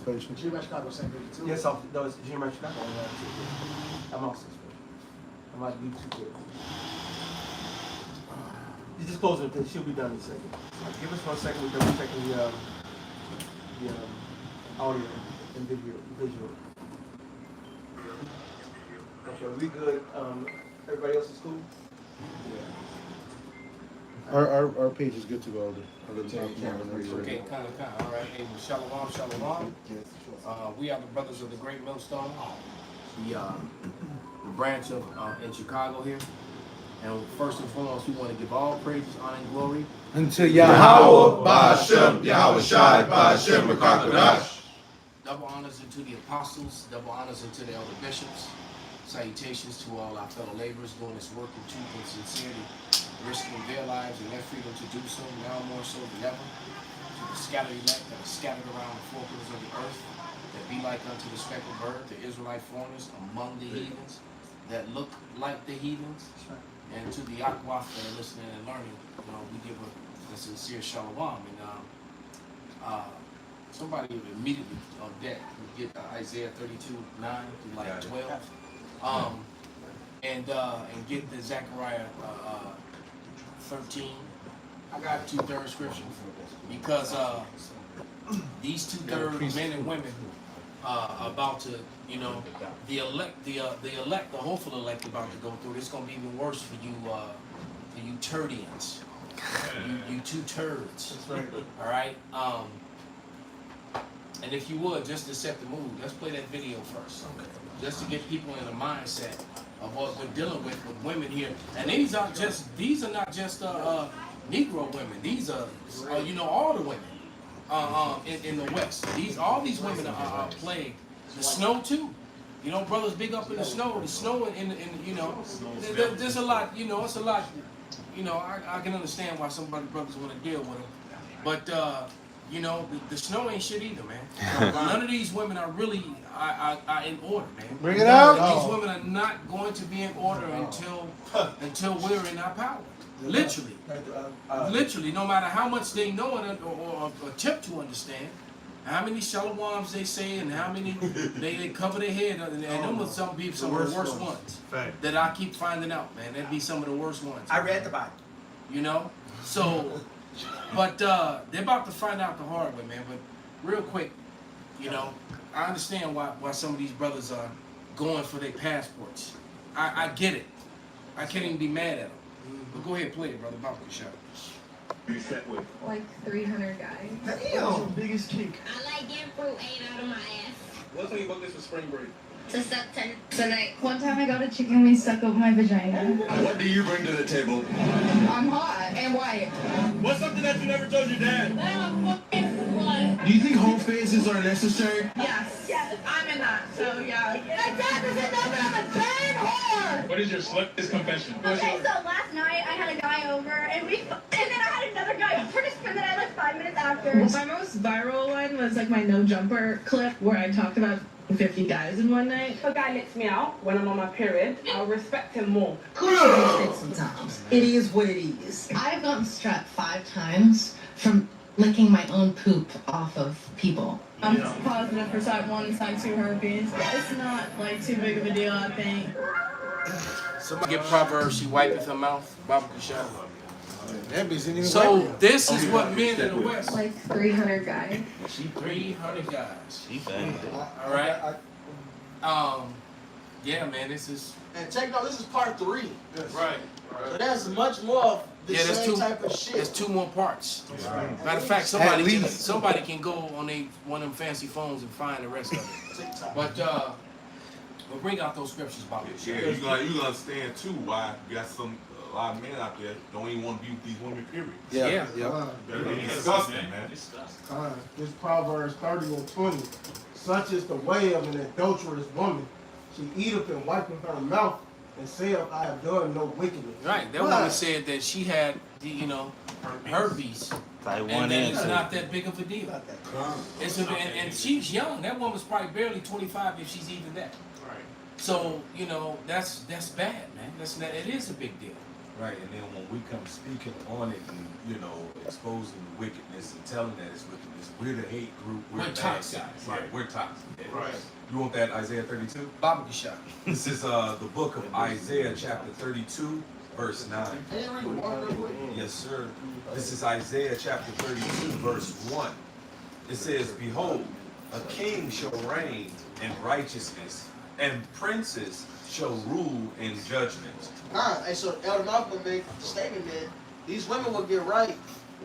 participation. Jeremiah Chicago same page too. Yes, no, it's Jeremiah Chicago. I'm on 6 pages. I might be 2 pages. You just close it. She'll be done in a second. Give us 1 second. We're checking the audio and visual. Okay, we good. Everybody else is cool? Yeah. Our page is good to go. Okay, kind of. All right. Hey, shalom, shalom. We are the brothers of the Great Millstone, the branch of in Chicago here. And first and foremost, we want to give all praises, honor, and glory until Yahweh, Ba'Shem, Yahweh Shai, Ba'Shem, Makakadash. Double honors unto the apostles, double honors unto the elder bishops. Salutations to all our fellow laborers doing this work in truth and sincerity, risking their lives and their freedom to do so, now more so than ever. To the scattered elect that are scattered around the four corners of the earth, that be like unto the speckled bird, the Israelite foreigners among the heathens, that look like the heathens. And to the Akwaf that are listening and learning, we give a sincere shalom. And somebody immediately on deck would get Isaiah 32:9 to like 12. And get the Zechariah 13. I got 2/3 scripture because these 2/3 men and women are about to, the elect, the hopeful elect about to go through. It's gonna be even worse for you turdians, you 2 turds. That's right. All right. And if you would, just to set the mood, let's play that video first. Okay. Just to get people in the mindset of what we're dealing with women here. And these are not just Negro women. These are all the women in the West. All these women are plagued. The snow too. Brothers big up in the snow. The snow there's a lot. It's a lot. I can understand why some brothers want to deal with them, but the snow ain't shit either, man. None of these women are really are in order, man. Bring it out. These women are not going to be in order until we're in our power. Literally, no matter how much they know or attempt to understand, how many shalawams they say and how many they cover their head, and them are some of the worst ones that I keep finding out, man. That'd be some of the worst ones. I read the Bible. So, but they're about to find out the hard way, man. But real quick, I understand why some of these brothers are going for their passports. I get it. I can't even be mad at them. But go ahead, play it, brother. About to show. Like 300 guys. Damn. Biggest cake. I like getting fruit ate out of my ass. What's when you book this for spring break? To suck tonight. One time I got a chicken wing stuck up my vagina. What do you bring to the table? I'm hot and white. What's something that you never told your dad? Do you think home phases are necessary? Yes, I'm in that. So yeah. My dad doesn't know that I'm a bad whore. What is your slickest confession? Okay, so last night I had a guy over and then I had another guy over to spend the night like 5 minutes after. My most viral one was like my no jumper clip where I talked about 50 guys in one night. If a guy lets me out when I'm on my period, I'll respect him more. Sometimes. It is what it is. I've gotten strep 5 times from licking my own poop off of people. I'm positive for type 1 and type 2 herpes. It's not like too big of a deal, I think. Somebody get Proverbs, she wipeth her mouth. Bible show. So this is what men in the West. Like 300 guys. 300 guys. She banged it. All right. Yeah, man, this is. And check out, this is part 3. Right. So that's much more of the same type of shit. There's 2 more parts. Matter of fact, somebody can go on one of them fancy phones and find the rest of it. But we'll bring out those scriptures, Bobby. Yeah, you gonna understand too why you got a lot of men out there don't even want to be with these women. Period. Yeah. It's disgusting, man. This Proverbs 30 and 20. Such is the way of an adulterous woman. She eateth and wipeth her mouth and saith, I have done no wickedness. Right. That woman said that she had, herpes. And it's not that big of a deal. And she's young. That woman's probably barely 25 if she's even that. Right. So, that's bad, man. It is a big deal. Right, and then when we come speaking on it and, you know, exposing the wickedness and telling that it's wickedness, we're the hate group, we're the bad toxic. guys. Right, we're toxic. Yeah. Right. You want that Isaiah 32? Barbecue shop. This is the book of Isaiah chapter 32, verse 9. Yes, sir. This is Isaiah chapter 32, verse 1. It says, behold, a king shall reign in righteousness, and princes shall rule in judgment. And so Elder Malcolm made the statement that these women will get right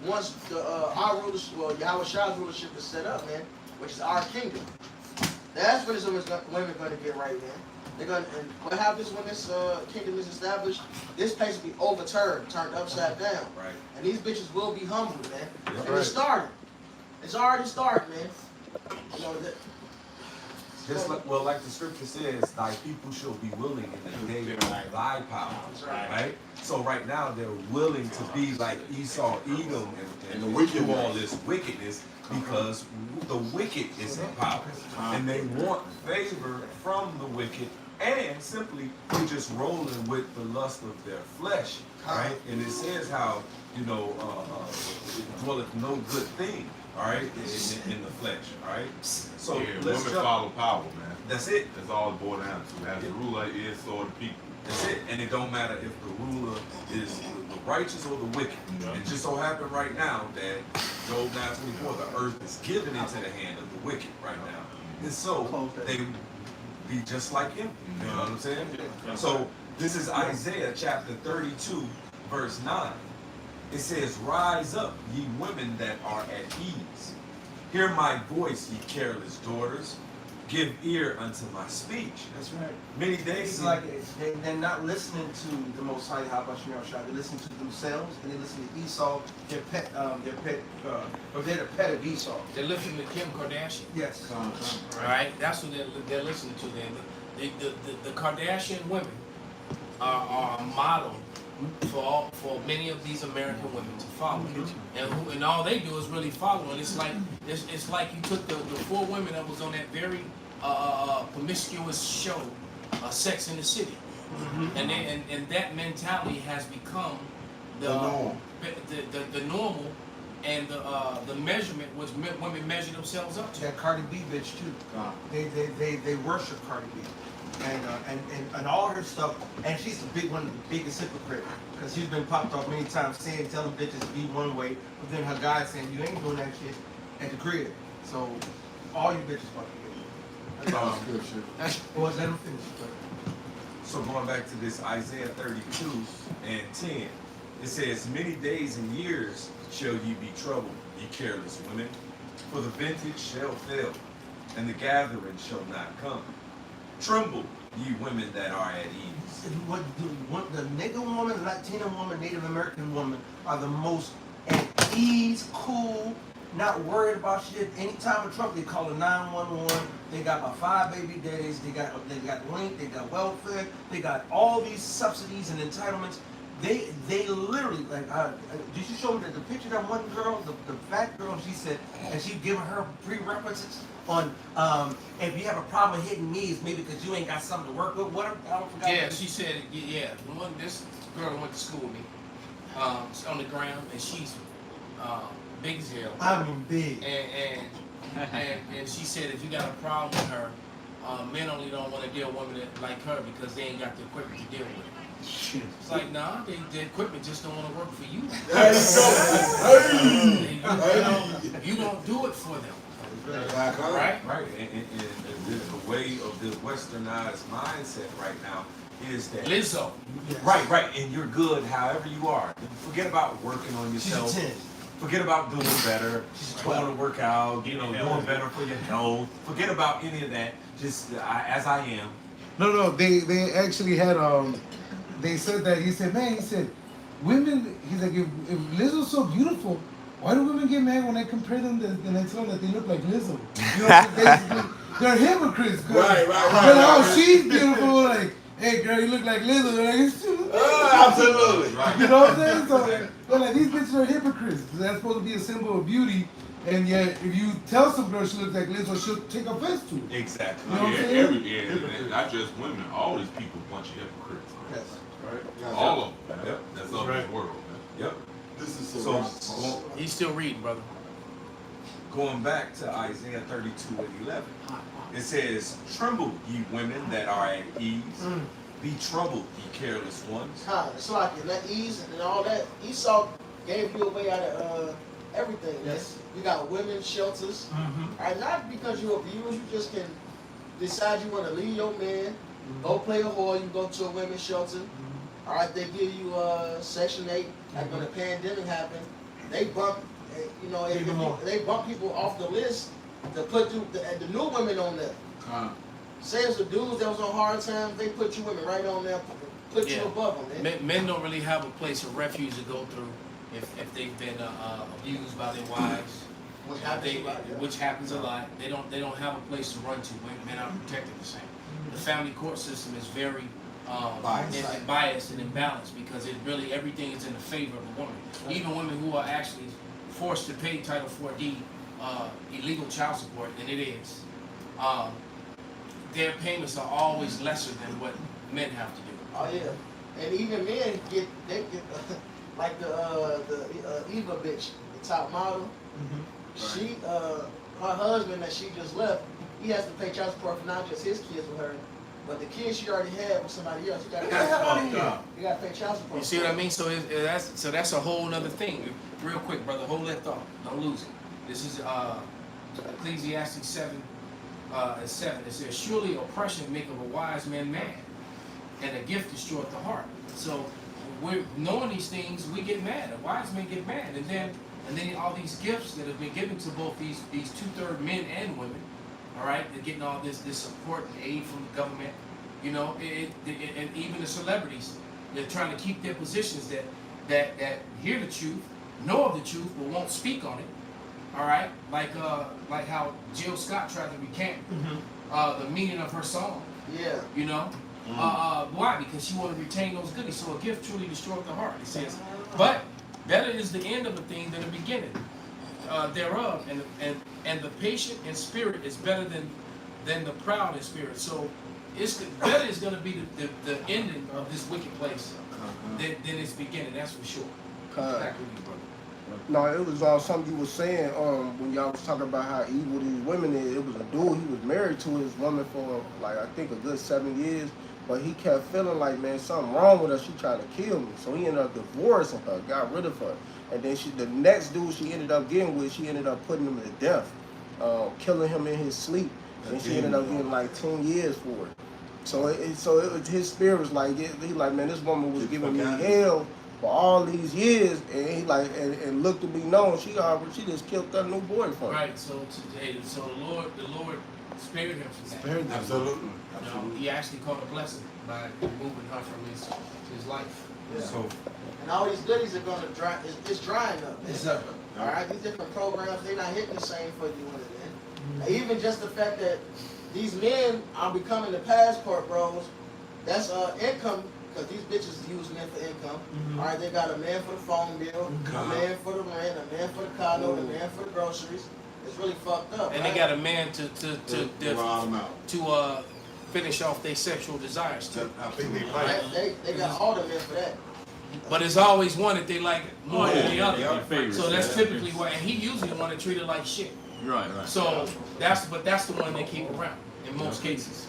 once the our rulership, well, Yahweh Shah's rulership is set up, man, which is our kingdom. That's when these women going to get right, man. They're going to, and what happens when this kingdom is established? This place will be overturned, turned upside down. Right. And these bitches will be humbled, man. Yep. And it started. It's already started, man. You know that. Just like, well, like the scripture says, thy people shall be willing in the day of thy power. Right? So right now they're willing to be like Esau, Edom, and do all this wickedness because the wicked is in power. And they want favor from the wicked, and simply they're just rolling with the lust of their flesh. Right? And it says how, you know, it dwelleth no good thing. All right, in the flesh. All right. So let's women follow power, man. That's it. That's all it boils down to. As the ruler is, so are the people. That's it. And it don't matter if the ruler is the righteous or the wicked. It just so happened right now that Job 9:24, the earth is given into the hand of the wicked right now, and so they be just like him. You know what I'm saying? So this is Isaiah chapter 32, verse 9. It says, rise up, ye women that are at ease. Hear my voice, ye careless daughters. Give ear unto my speech. That's right. Many days. It's like they're not listening to the Most High, they listen to themselves, and they listen to Esau, or they're the pet of Esau. They're listening to Kim Kardashian. Yes. Right? That's what they're listening to. The Kardashian women are a model for many of these American women to follow, and all they do is really follow. And it's like you took the four women that was on that very promiscuous show, Sex in the City, and that mentality has become the normal and the measurement which women measure themselves up to. That Cardi B bitch too. They worship Cardi B. And all her stuff, and she's one of the biggest hypocrites because she's been popped off many times telling bitches to be one way, but then her guy saying you ain't doing that shit at the crib. So all you bitches fucking Well, let him finish. So going back to this Isaiah 32 and 10, it says, many days and years shall ye be troubled, ye careless women, for the vintage shall fail, and the gathering shall not come. Tremble, ye women that are at ease. The nigger woman, Latina woman, Native American woman are the most at ease, cool, not worried about shit. Anytime a Trump, they call it 911. They got my 5 baby daddies. They got link. They got welfare. They got all these subsidies and entitlements. They literally like. Did you show me the picture of that one girl, the fat girl? She said, and she giving her prerequisites on if you have a problem hitting knees, maybe because you ain't got something to work with. What? I forgot. Yeah, she said. Yeah, this girl went to school with me. On the ground, and she's big as hell. I mean big. And she said if you got a problem with her, men only don't want to deal with women like her because they ain't got the equipment to deal with it. It's like, nah, the equipment just don't want to work for you. You don't do it for them. Right? Right. And the way of this westernized mindset right now is that Lizzo. Right. And you're good however you are. Forget about working on yourself. Forget about doing better, going to work out, doing better for your health. Forget about any of that. Just as I am. No, they actually had they said that he said women. He's like if Lizzo's so beautiful, why do women get mad when I compare them and I tell them that they look like Lizzo? You know, basically they're hypocrites. Right. Oh, she's beautiful. Like, hey girl, you look like Lizzo. Like, absolutely. You know what I'm saying? So they're like these bitches are hypocrites. That's supposed to be a symbol of beauty, And yet, if you tell some girl she looks like Lizzo, she'll take offense to it. Exactly. You know what I'm saying? Yeah, not just women. All these people a bunch of hypocrites. Yes. Right. All of them. Yep. That's of this world. Yep. This is So He's still reading, brother. going back to Isaiah 32:11, it says, "Tremble, ye women that are at ease. Be troubled, ye careless ones." It's like in that ease and all that. Esau gave you away out of everything. Yes. You got women's shelters. All right, not because you abuse, you just can decide you want to leave your man, go play a whore, you go to a women's shelter. All right, they give you Section 8. Like when the pandemic happened, they bump, they bump people off the list to put the new women on there. Say it's the dudes that was on hard times, they put you women right on there, put you above them. Men don't really have a place of refuge to go through if they've been abused by their wives, which happens a lot. They don't have a place to run to. Men are protected the same. The family court system is very biased and imbalanced because it really everything is in the favor of the woman. Even women who are actually forced to pay Title 4D illegal child support, and it is. Their payments are always lesser than what men have to do. Oh yeah, and even men get like the Eva bitch, the top model. She her husband that she just left, he has to pay child support for not just his kids with her, but the kids she already had with somebody else. You got to pay child support. You see what I mean? So that's a whole other thing. Real quick, brother, hold that thought. Don't lose it. This is Ecclesiastes 7. 7, it says, "Surely oppression maketh a wise man mad, and a gift destroyeth the heart." So we're knowing these things, we get mad. A wise man get mad, and then all these gifts that have been given to both these 2/3 men and women. All right, they're getting all this support and aid from the government. You know, and even the celebrities, they're trying to keep their positions that hear the truth, know of the truth, but won't speak on it. All right, like how Jill Scott tried to recant the meaning of her song. Yeah. You know, why? Because she wanted to retain those goodies. So a gift truly destroyed the heart. It says, but better is the end of a thing than the beginning thereof, and the patient in spirit is better than the proud in spirit. So it's better is going to be the ending of this wicked place than its beginning. That's for sure. Back with you, brother. No, it was something you was saying when y'all was talking about how evil these women is. It was a dude, he was married to his woman for like I think a good 7 years, but he kept feeling like, man, something wrong with her. She tried to kill me, so he ended up divorcing her, got rid of her, and then the next dude she ended up getting with, she ended up putting him to death, killing him in his sleep, and she ended up getting like 10 years for it. So his spirit was like, he like, man, this woman was giving me hell for all these years, and he like, and looked to be known, she just killed that new boyfriend. Right. So today, the Lord spared him from that. Spared him. Absolutely. You know, he actually caught a blessing by removing her from his life. Yeah. So, and all these goodies are gonna dry. It's drying up. Exactly. All right, these different programs, they're not hitting the same for you when it's in. Even just the fact that these men are becoming the passport bros, that's income. Because these bitches use men for income. All right, they got a man for the phone bill, a man for the rent, a man for the car note, a man for the groceries. It's really fucked up. And right? they got a man to finish off their sexual desires too. I think they Right? They got all the men for that. But there's always one that they like more than the other. favorites, So that's typically why, and he usually want to treat it like shit. Right. So that's the one they keep around in most cases.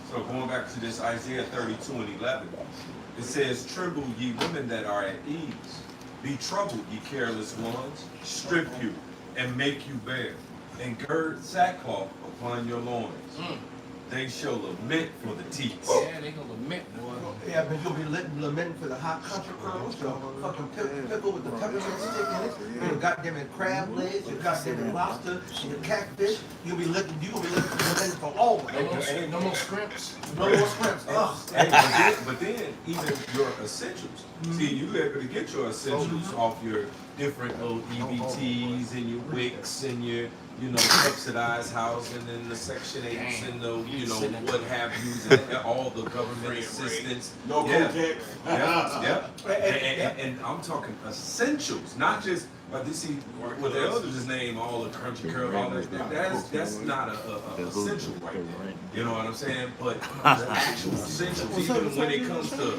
So going back to this Isaiah 32:11, it says, "Tremble, ye women that are at ease. Be troubled, ye careless ones. Strip you and make you bare, and gird sackcloth upon your loins. They shall lament for the teats." Yeah, they gonna lament, boy. Yeah, but you'll be lamenting for the hot country girls, your fucking pickle with the pepper stick in it, your goddamn crab legs, your goddamn lobster, and your catfish. You'll be lamenting for all of them. No more scrimps. No more scrimps. Hey, but then even your essentials. See, you able to get your essentials off your different little EBTs and your WICs and your, subsidized housing and the Section 8s and the, what have you, and all the government assistance. No yeah. cocaine. Yeah. And I'm talking essentials, not just But you see, what the elders just name all the country curl, all that. That's not a essential right there. You know what I'm saying? But the actual essentials, even when it comes to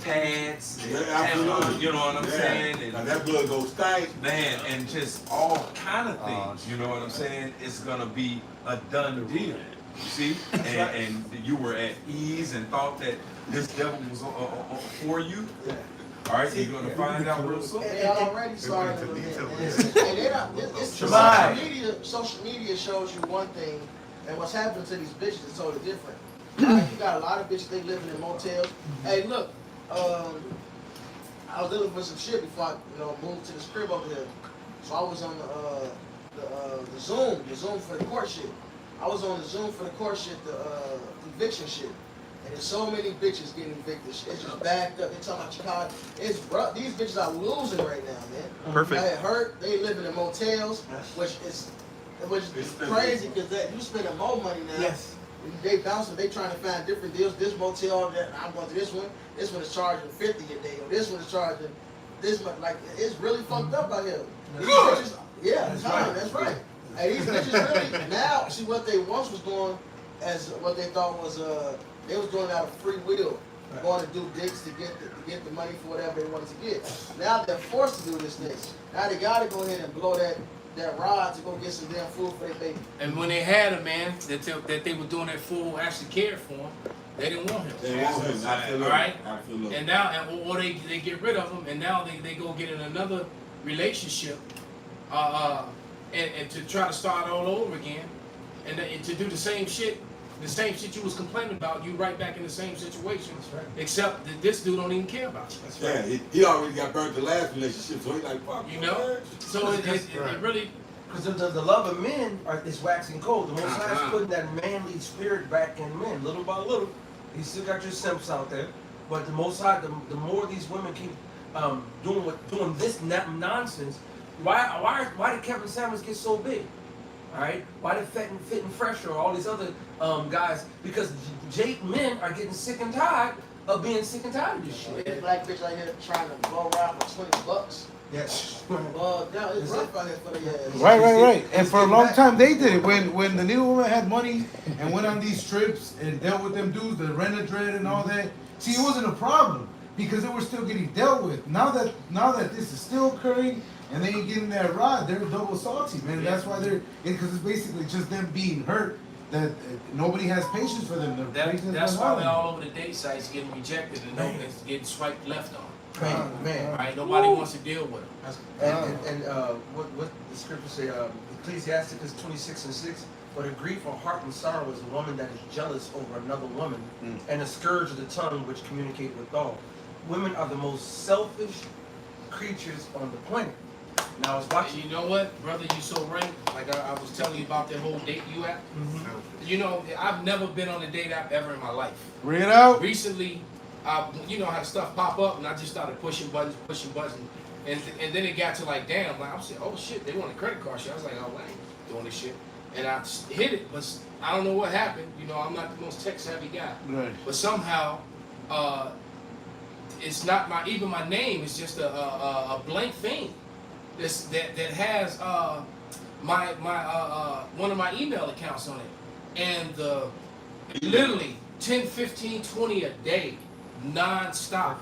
pads, and, you know what I'm saying? And that blood goes stank, man, and just all kind of things. You know what I'm saying? It's gonna be a done deal. You see, and you were at ease and thought that this devil was for you. All right, so you're gonna find out real soon. And y'all already started a little bit. And they're not. Social media shows you one thing, and what's happening to these bitches is totally different. You got a lot of bitches they living in motels. Hey, look, I was dealing with some shit before I moved to this crib over here. So I was on the Zoom for the court shit. I was on the Zoom for the court shit, the eviction shit. And there's so many bitches getting evicted. It's just backed up. They talking about Chicago. It's rough. These bitches are losing right now, man. Perfect. They hurt. They living in motels, which is crazy because you spending more money now. Yes. They bouncing. They trying to find different deals. This motel, that I'm going to this one. This one is charging $50 a day, or this one is charging this much. Like it's really fucked up out here. These bitches, that's right. Hey, these bitches really now see what they once was doing as what they thought was they was doing it out of free will, going to do dicks to get the money for whatever they wanted to get. Now they're forced to do this thing. Now they gotta go ahead and blow that rod to go get some damn food for their baby. And when they had a man that they were doing that fool actually cared for him, they didn't want him. All right? And now, or they get rid of him, and now they go get in another relationship, and to try to start all over again, and to do the same shit you was complaining about, you right back in the same situation. Right. Except that this dude don't even care about you. He already got burnt the last relationship, so he's like, fuck. So it really. Because the love of men is waxing cold. The Most High is putting that manly spirit back in men, little by little. You still got your simps out there, but the Most High, the more these women keep doing this nonsense, why did Kevin Samuels get so big? All right, why did Fit and Fresh or all these other guys? Because men are getting sick and tired of being sick and tired of this shit. This black bitch out here trying to blow around for $20. Yes. Now it's rough out here for the ass. Right. And for a long time they did it. When the nigga woman had money and went on these trips and dealt with them dudes, the rent-a-dread and all that. See, it wasn't a problem because they were still getting dealt with. Now that this is still occurring and they ain't getting that rod, they're double salty, man. That's why because it's basically just them being hurt. That nobody has patience for them. That's why they're all over the date sites getting rejected and nobody's getting swiped left on. Man. Right? Nobody wants to deal with them. And what the scripture say, Ecclesiasticus 26:6, but a grief of heart and sorrow is a woman that is jealous over another woman, and a scourge of the tongue which communicate with all. Women are the most selfish creatures on the planet. Now I was watching. You know what, brother? You so right. Like I was telling you about that whole date you app. You know, I've never been on a date app ever in my life. Read it out. Recently, you know how stuff pop up, and I just started pushing buttons, and then it got to like, damn, like I'm saying, oh shit, they want a credit card shit. I was like, oh, I ain't doing this shit, and I hit it, but I don't know what happened. You know, I'm not the most tech savvy guy, right. But somehow, it's not even my name. It's just a blank thing. That has my one of my email accounts on it, and literally 10, 15, 20 a day, non-stop,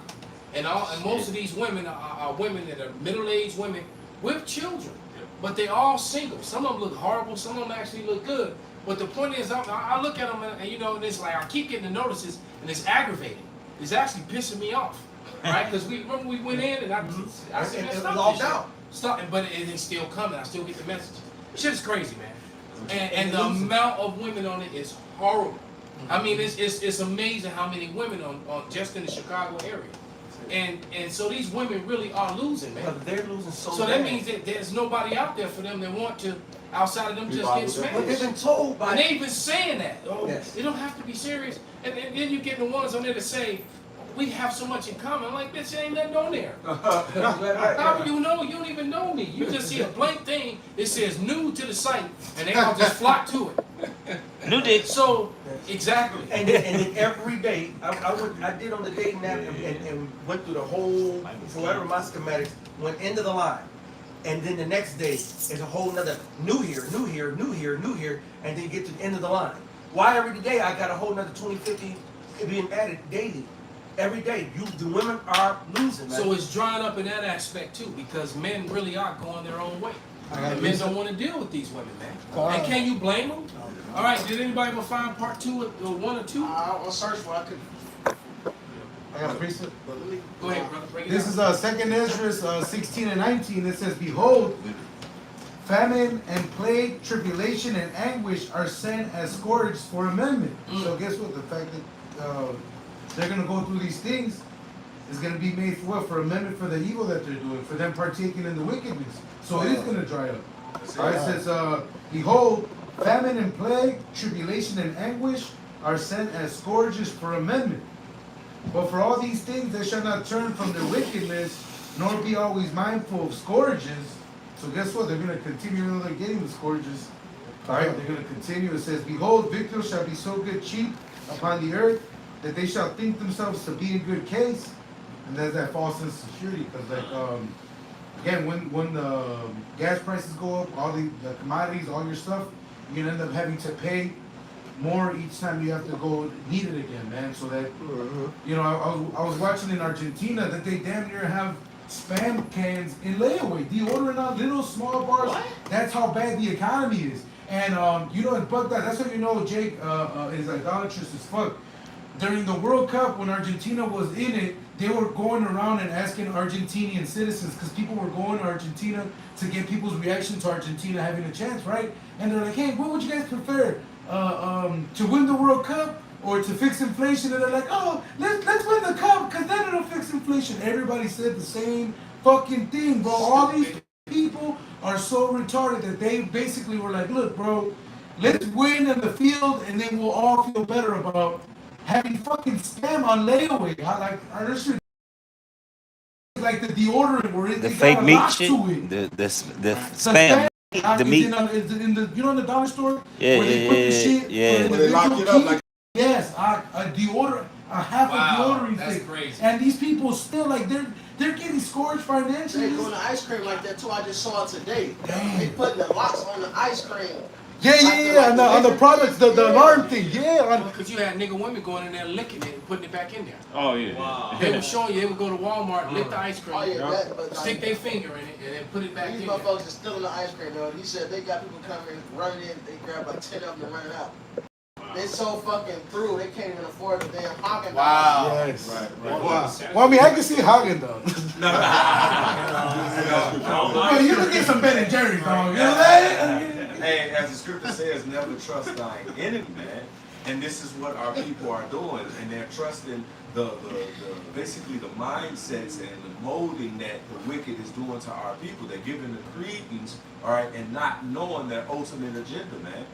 and most of these women are women that are middle-aged women with children, but they all single. Some of them look horrible, some of them actually look good. But the point is, I look at them and you know, and it's like I keep getting the notices, and it's aggravating. It's actually pissing me off, right? Because we went in and I said, man, stop this shit. But it's still coming. I still get the message. Shit is crazy, man. And the amount of women on it is horrible. I mean, it's amazing how many women on just in the Chicago area. And so these women really are losing, man. But they're losing so that means that there's nobody out there for them that want to, outside of them just getting smashed. But they've been told by... And they've been saying that. Oh, yes. They don't have to be serious. And then you get the ones on there that say, we have so much in common. I'm like, bitch, ain't nothing on there. How do you know? You don't even know me. You just see a blank thing that says new to the site, and they all just flock to it. New dick. So, exactly. And then every day, I did on the dating app and went through the whole, whoever my schematics, went into the line. and then the next day is a whole nother new here, new here, new here, new here, and then you get to the end of the line. Why every day I got a whole nother 20, 50 being added daily? Every day, the women are losing, man. So it's drying up in that aspect too, because men really are going their own way. And men don't want to deal with these women, man. And can you blame them? All right, did anybody ever find part 2 or 1 or 2? I'll search for it. I got a precept. Go ahead, brother. Break it This down. is 2nd Ezra 16 and 19. It says, "Behold, famine and plague, tribulation and anguish are sent as scourges for amendment." So guess what? The fact that they're going to go through these things is going to be made for what? For amendment for the evil that they're doing, for them partaking in the wickedness. So it is going to dry up. All right, it says, "Behold, famine and plague, tribulation and anguish are sent as scourges for amendment. But for all these things they shall not turn from their wickedness, nor be always mindful of scourges." So guess what? They're going to continue, even though they're getting the scourges. All right, they're going to continue. It says, "Behold, victims shall be so good cheap upon the earth, that they shall think themselves to be in good case." And there's that false insecurity, because like again, when the gas prices go up, all the commodities, all your stuff, you're gonna end up having to pay more each time you have to go need it again, man. So that you know, I was watching in Argentina that they damn near have Spam cans in layaway, deodorant on little small bars. What? That's how bad the economy is. And you know, it's bugged out. That's how you know Jake is idolatrous as fuck. During the World Cup, when Argentina was in it, they were going around and asking Argentinian citizens, because people were going to Argentina to get people's reaction to Argentina having a chance, right? And they're like, "Hey, what would you guys prefer? To win the World Cup or to fix inflation?" And they're like, "Oh, let's win the cup, because then it'll fix inflation." Everybody said the same fucking thing, bro. All these people are so retarded that they basically were like, "Look, bro, let's win in the field, and then we'll all feel better about having fucking Spam on layaway." This shit like the deodorant where it The got fake a meat lock shit, to it. the spam, the meat. In the you know in the dollar store Yeah, where they put the shit yeah. where they lock it up like yes, a deodorant, a half a deodorant that's thing. crazy. And these people still like they're getting scourged financially. They doing the ice cream like that too. I just saw it today. They putting the locks on the ice cream. Yeah, on the products, the alarm thing, yeah. Because you had nigga women going in there licking it and putting it back in there. Oh yeah. Wow. They were showing you, they would go to Walmart, lick the ice cream, Oh, yeah, but stick their finger in it, and then put it back these in there. motherfuckers are stealing the ice cream, though. He said they got people coming, running in, they grab like 10 of them and running out. They so fucking through, they can't even afford the damn Haagen-Dazs. Wow. Yes. Right. Wow. Well, I mean, I can see Hagen though. Well, you can get some Ben and Jerry's, dog. You know that? Hey, as the scripture says, never trust thine enemy, man. And this is what our people are doing, and they're trusting the basically the mindsets and the molding that the wicked is doing to our people. They're giving the credence, all right, and not knowing their ultimate agenda, man.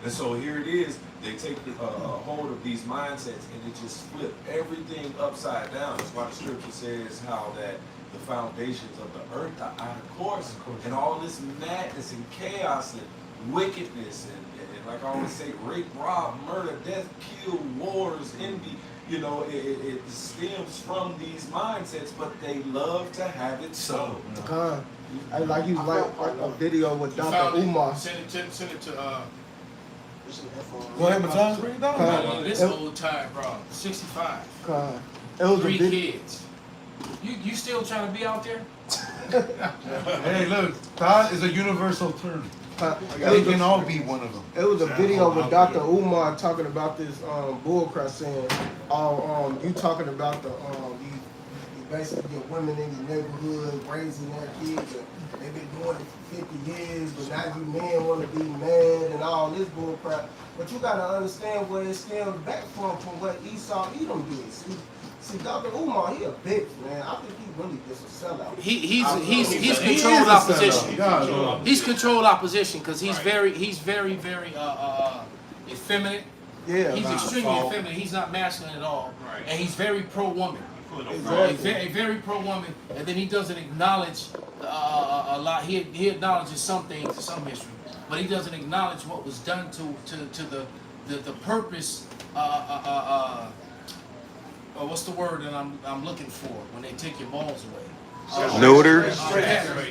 And so here it is, they take hold of these mindsets and they just flip everything upside down. That's why the scripture says how that the foundations of the earth are out of course. And all this madness and chaos and wickedness and like I always say, rape, rob, murder, death, kill, wars, envy, you know, it stems from these mindsets, but they love to have it so. I like you like a video with Dr. Umar. Send it to Go ahead, Matthias, bring it down. this old time, bro. 65. It was 3 kids. You still trying to be out there? Hey, look, God is a universal term. They can all be one of them. It was a video with Dr. Umar talking about this bullcrap saying, you talking about the you basically get women in your neighborhood raising their kids and they've been doing it for 50 years, but now you men want to be mad and all this bullcrap. But you gotta understand where it stems back from what Esau Edom did. See, Dr. Umar, he a bitch, man. I think he really just a sellout. He's controlled opposition. He's controlled opposition because he's very effeminate. Yeah, he's extremely effeminate. He's not masculine at all, and he's very pro-woman. Exactly. Very pro-woman, and then he doesn't acknowledge a lot. He acknowledges some things in some history, but he doesn't acknowledge what was done to the purpose. What's the word that I'm looking for when they take your balls away? Neuter.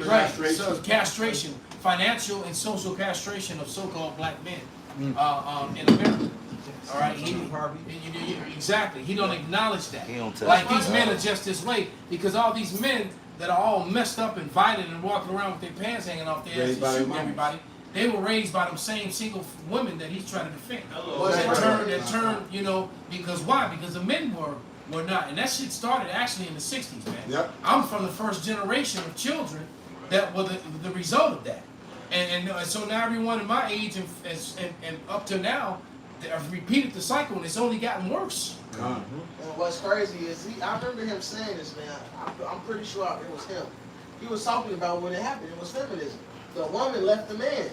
Right. So castration, financial and social castration of so-called black men in America. All right. Exactly. He don't acknowledge that. Like these men are just this way because all these men that are all messed up and violent and walking around with their pants hanging off their ass and shooting everybody. They were raised by them same single women that he's trying to defend. That turned, you know, because why? Because the men were not. And that shit started actually in the 60s, man. Yep. I'm from the first generation of children that were the result of that. And so now everyone in my age and up to now, I've repeated the cycle and it's only gotten worse. And what's crazy is I remember him saying this, man. I'm pretty sure it was him. He was talking about when it happened. It was feminism. The woman left the man.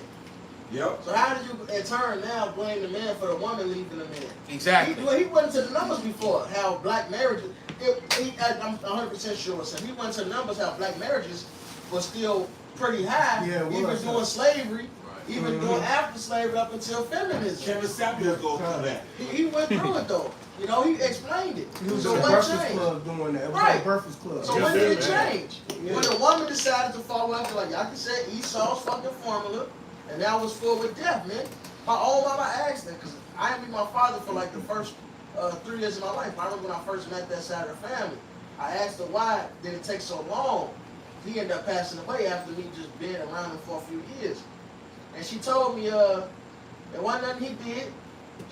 Yep. So how did you in turn now blame the man for the woman leaving the man? Exactly. He went into the numbers before how black marriages. I'm 100% sure. So he went to the numbers how black marriages were still pretty high, even during slavery. Even going after slavery up until feminism. Kevin Samuels goes through that. He went through it though. You know, he explained it. He was So at what Breakfast changed? Club doing that. It was Right. at Breakfast Club. So when did it change? When the woman decided to follow after, like y'all can say Esau's fucking formula, and that was full with death, man. My own mama asked her, because I didn't meet my father for like the first 3 years of my life. I remember when I first met that side of the family. I asked her why did it take so long. He ended up passing away after me just being around him for a few years. And she told me, it wasn't nothing he did.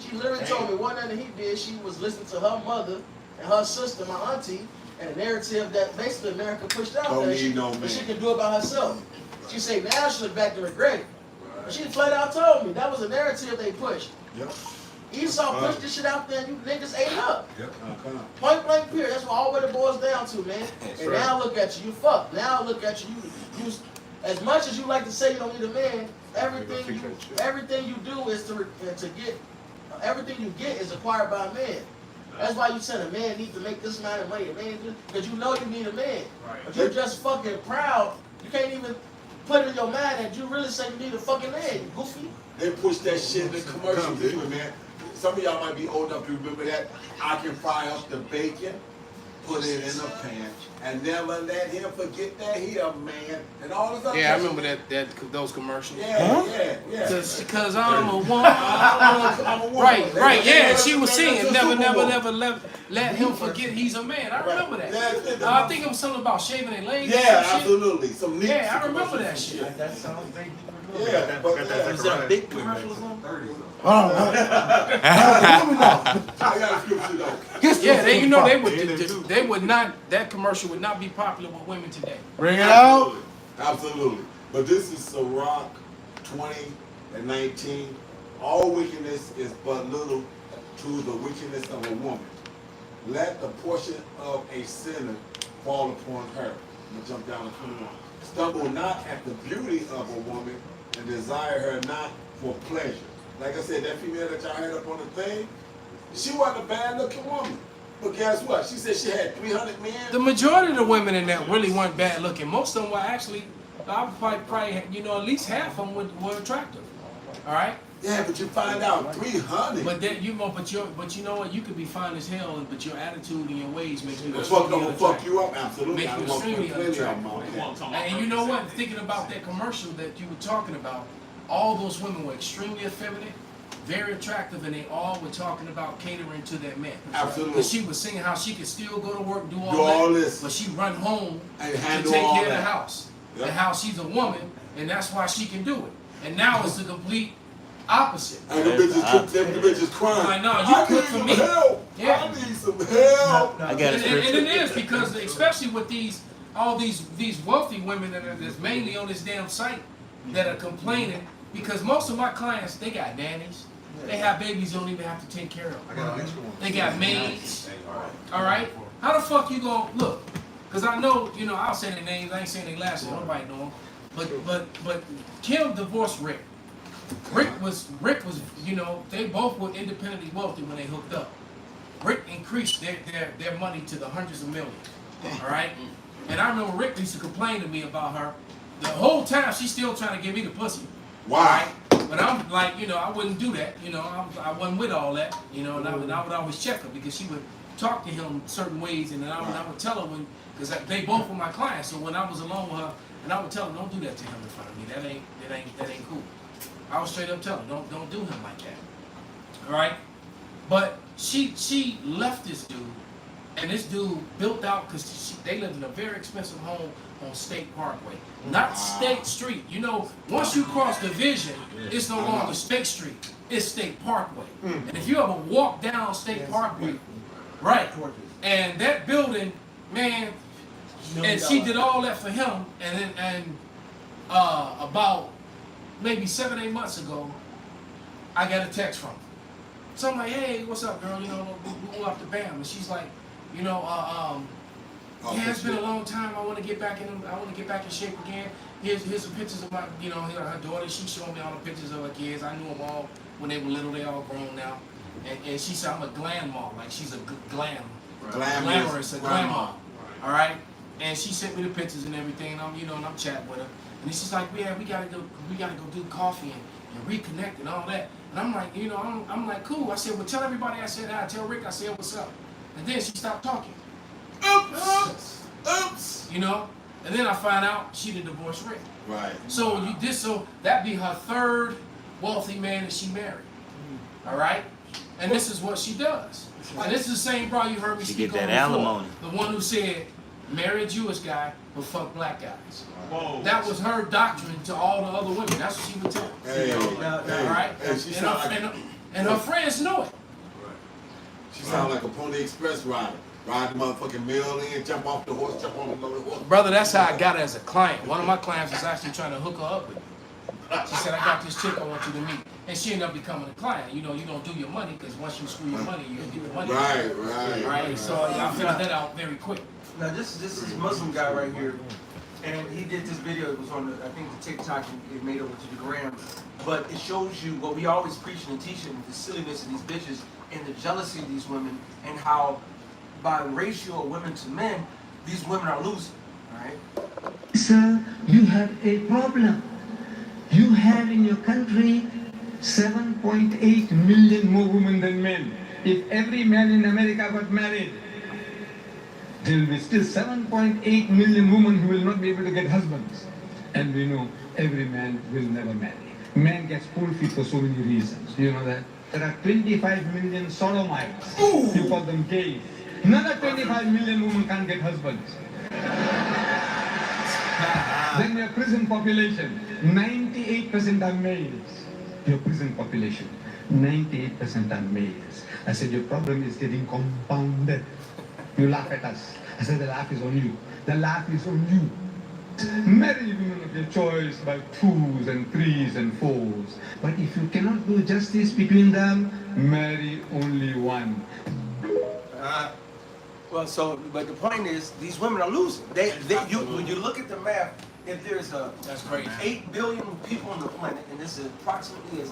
She literally told me it wasn't nothing he did. She was listening to her mother and her sister, my auntie, and a narrative that basically America pushed out Don't there. need no man. But she can do it by herself. She said now she look back to regret it. But she flat out told me that was a narrative they pushed. Yep. Esau pushed this shit out there and you niggas ate up. Yep. Point blank period. That's what all what it boils down to, man. And now look at you. You fucked. Now look at you. You as much as you like to say you don't need a man, everything you do is to get everything you get is acquired by a man. That's why you said a man needs to make this amount of money. A man because you know you need a man. But you're just fucking proud. You can't even put it in your mind that you really say you need a fucking man. You goofy. They push that shit in the commercials, even, man. Some of y'all might be old enough to remember that. I can fry up the bacon, put it in a pan, and never let him forget that he a man, and all this other Yeah, I stuff. remember those commercials. Yeah. Because I'm a woman. Right. Yeah, she was singing, never let him forget he's a man. I remember that. I think it was something about shaving their legs. Yeah, absolutely. Some neat. Yeah, I remember that shit. That sounds very Yeah, but was that a big commercial or something? I got a scripture though. Yeah, they would not. That commercial would not be popular with women today. Bring it out. Absolutely. But this is Sirach 20 and 19. All wickedness is but little to the wickedness of a woman. Let the portion of a sinner fall upon her. I'm gonna jump down to 21. Stumble not at the beauty of a woman and desire her not for pleasure. Like I said, that female that y'all had up on the thing, she wasn't a bad looking woman. But guess what? She said she had 300 men. The majority of the women in that really weren't bad looking. Most of them were actually, I would probably at least half of them were attractive. All right. Yeah, but you find out 300. But then you know what? You could be fine as hell, but your attitude and your ways make you fuck you up, absolutely. Make you extremely unattractive. And you know what? Thinking about that commercial that you were talking about, all those women were extremely effeminate, very attractive, and they all were talking about catering to their men. Absolutely. But she was singing how she could still go to work, do all this, but she run home and to handle take all care of the that. house, Yep. and how she's a woman, and that's why she can do it. And now it's the complete opposite. And the bitches crying. Like, no, you cook for me. Help. Yeah. I need some help. I got a And scripture. it is because, especially with all these wealthy women that's mainly on this damn site that are complaining, because most of my clients, they got nannies. They have babies you don't even have to take care of. They got maids. All right? How the fuck you gonna look? Because I know, I'll say their names. I ain't saying their last name. Nobody know them. But Kim divorced Rick. Rick was, they both were independently wealthy when they hooked up. Rick increased their money to the hundreds of millions. All right? And I remember Rick used to complain to me about her. The whole time she's still trying to give me the pussy. Why? But I'm like, I wouldn't do that. I wasn't with all that. And I would always check her because she would talk to him certain ways, and then I would tell her when, because they both were my clients. So when I was alone with her, and I would tell her, don't do that to him in front of me. That ain't cool. I would straight up tell her, don't do him like that. All right? But she left this dude, and this dude built out because they lived in a very expensive home on State Parkway, not State Street. You know, once you cross Division, it's no longer State Street. It's State Parkway. And if you ever walk down State Parkway, right, and that building, man, and she did all that for him, and about maybe 7-8 months ago, I got a text from her. So I'm like, hey, what's up, girl? You know, we go off the BAM, and she's like, you know, yeah, it's been a long time. I want to get back in shape again. Here's some pictures of my, you know, her daughter. She showed me all the pictures of her kids. I knew them all when they were little. They all grown now. And she said I'm a glam mom, like she's a glamorous mom. All right. And she sent me the pictures and everything. And I'm chatting with her. And she's like, yeah, we gotta go do coffee and reconnect and all that. And I'm like, I'm like, cool. I said, well, tell everybody I said hi. Tell Rick I said what's up. And then she stopped talking. Oops. You know. And then I find out she done divorced Rick. Right. So that'd be her third wealthy man that she married. All right. And this is what she does. And this is the same bro you heard me speak on before. Alimony. The one who said, marry a Jewish guy, but fuck black guys. Whoa. That was her doctrine to all the other women. That's what she would tell. Hey, all right? And her friends know it. She sound like a Pony Express rider. Ride the motherfucking mill in, jump off the horse, jump on the horse. Brother, that's how I got her as a client. One of my clients was actually trying to hook her up with me. She said, I got this chick I want you to meet. And she ended up becoming a client. You know, you don't do your money because once you screw your money, you get the money. Right. So I figured that out very quick. Now this is Muslim guy right here, and he did this video. It was on I think the TikTok, and it made it over to the gram. But it shows you what we always preaching and teaching: the silliness of these bitches and the jealousy of these women, and how by ratio of women to men, these women are losing. All right. Sir, you have a problem. You have in your country 7.8 million more women than men. If every man in America got married, there will be still 7.8 million women who will not be able to get husbands. And we know every man will never marry. Man gets cold feet for so many reasons. You know that? There are 25 million sodomites. You call them gays. Another 25 million women can't get husbands. Then your prison population, 98% are males. Your prison population, 98% are males. I said, your problem is getting compounded. You laugh at us. I said, the laugh is on you. The laugh is on you. Marry women of your choice by 2s and 3s and 4s. But if you cannot do justice between them, marry only one. But the point is, these women are losing. When you look at the math, if there's that's crazy. 8 billion people on the planet, and this is approximately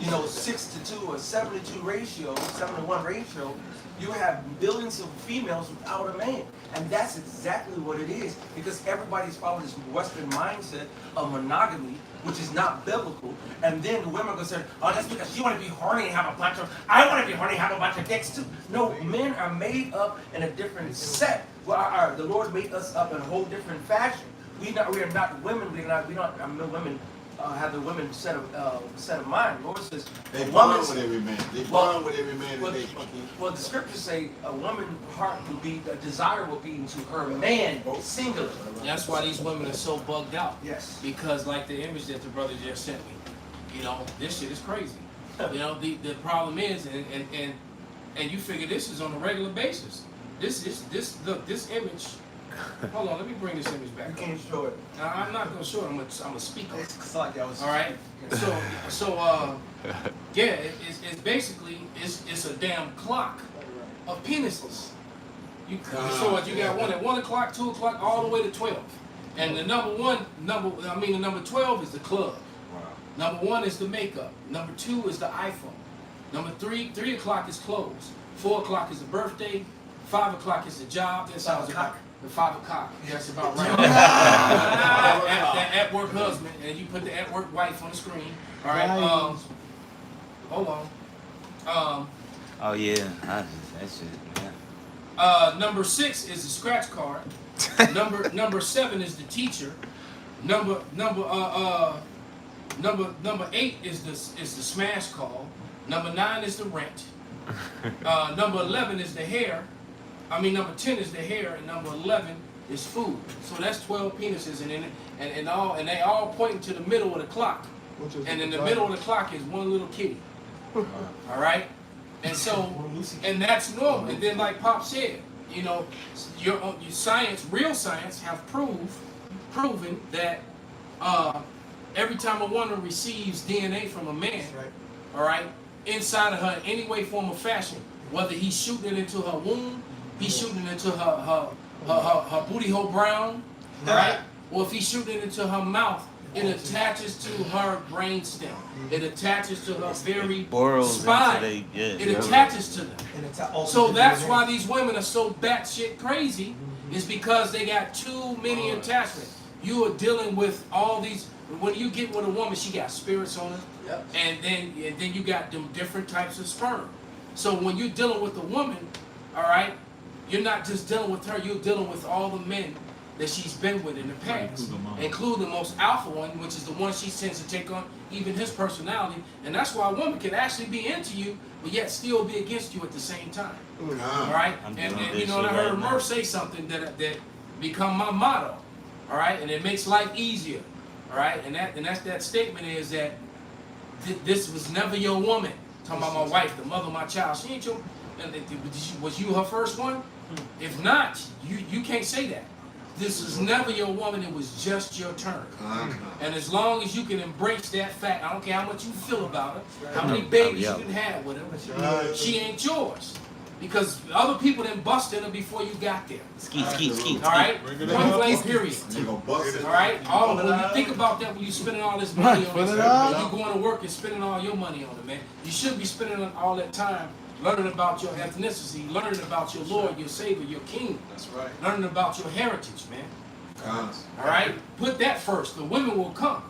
6-2 or 7-2 ratio, 7-1 ratio, you have billions of females without a man. And that's exactly what it is, because everybody's following this Western mindset of monogamy, which is not biblical. And then the women are going to say, oh, that's because you want to be horny and have a bunch of, I want to be horny and have a bunch of dicks too. No, men are made up in a different set. Well, the Lord made us up in a whole different fashion. We are not women. Women have the women set of mind. The Lord says they born with every man. They born with every man that they fucking. Well, the scriptures say a woman's heart would be, a desire will be into her man, singular. That's why these women are so bugged out. Yes. Because like the image that the brother just sent me, this shit is crazy. The problem is, and you figure this is on a regular basis. This image. Hold on, let me bring this image back. You can't show it. I'm not gonna show it. I'm a speaker. All right. Yeah, it's basically it's a damn clock of penises. You got one at 1 o'clock, 2 o'clock, all the way to 12. And the number 12 is the club. Wow. Number 1 is the makeup. Number 2 is the iPhone. Number 3 o'clock is clothes. 4 o'clock is the birthday. 5 o'clock is the job. That sounds about the 5 o'clock. That's about right. At work husband, and you put the at work wife on the screen. All right. Hold on. Oh yeah, that shit. Yeah. Number 6 is the scratch card. Number 7 is the teacher. Number 8 is the smash call. Number 9 is the rent. Number 11 is the hair. Number 10 is the hair, and number 11 is food. So that's 12 penises, and they all pointing to the middle of the clock. And in the middle of the clock is one little kitty. All right, and so, and that's normal. And then, like Pop said, you know, your science, real science, have proven that every time a woman receives DNA from a man, all right, inside of her in any way, form, or fashion, whether he's shooting it into her womb, he's shooting it into her booty hole brown, right, or if he's shooting it into her mouth, it attaches to her brain stem. It attaches to her very spine. It attaches to them. So that's why these women are so batshit crazy, is because they got too many attachments. You are dealing with all these. When you get with a woman, she got spirits on her, and then you got them different types of sperm. So when you're dealing with a woman, all right, you're not just dealing with her. You're dealing with all the men that she's been with in the past, including the most alpha one, which is the one she tends to take on even his personality. And that's why a woman can actually be into you, but yet still be against you at the same time. All right? And you know, I heard Murph say something that become my motto. All right? And it makes life easier. All right? And that statement is that this was never your woman. Talking about my wife, the mother of my child. She ain't your. Was you her first one? If not, you can't say that. This was never your woman, it was just your turn. And as long as you can embrace that fact, I don't care how much you feel about her, how many babies you can have with her, she ain't yours. Because other people done busted her before you got there. Ski. All right? Point blank, period. All right? When you think about that, when you're spending all this money on this, when you're going to work and spending all your money on it, man, you should be spending all that time learning about your ethnicity, learning about your Lord, your Savior, your King. That's right. Learning about your heritage, man. All right? Put that first. The women will come.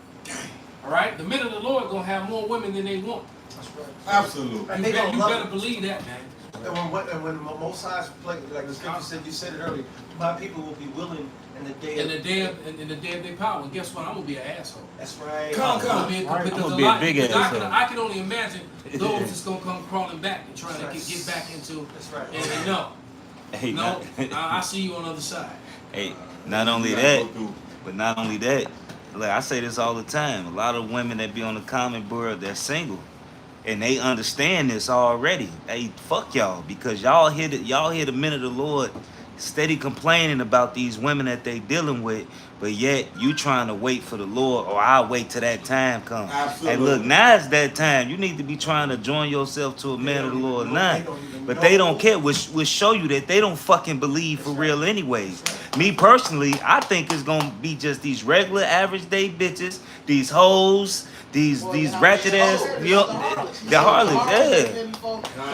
All right? The men of the Lord going to have more women than they want. That's right. Absolutely. You better believe that, man. And when Most High's play, like the scripture said, you said it earlier, my people will be willing in the day of their power. And guess what? I'm gonna be an asshole. That's right. I'm gonna be a big asshole. I can only imagine those that's gonna come crawling back and trying to get back into. That's right. And no, I see you on the other side. Hey, not only that, like I say this all the time. A lot of women that be on the comment board, they're single. And they understand this already. Hey, fuck y'all, because y'all hear the men of the Lord steady complaining about these women that they dealing with, but yet you trying to wait for the Lord, or I'll wait till that time comes. Hey, look, now it's that time. You need to be trying to join yourself to a man of the Lord now. But they don't care, which show you that they don't fucking believe for real anyways. Me personally, I think it's gonna be just these regular average day bitches, these hoes, these ratchet ass, the harlots, He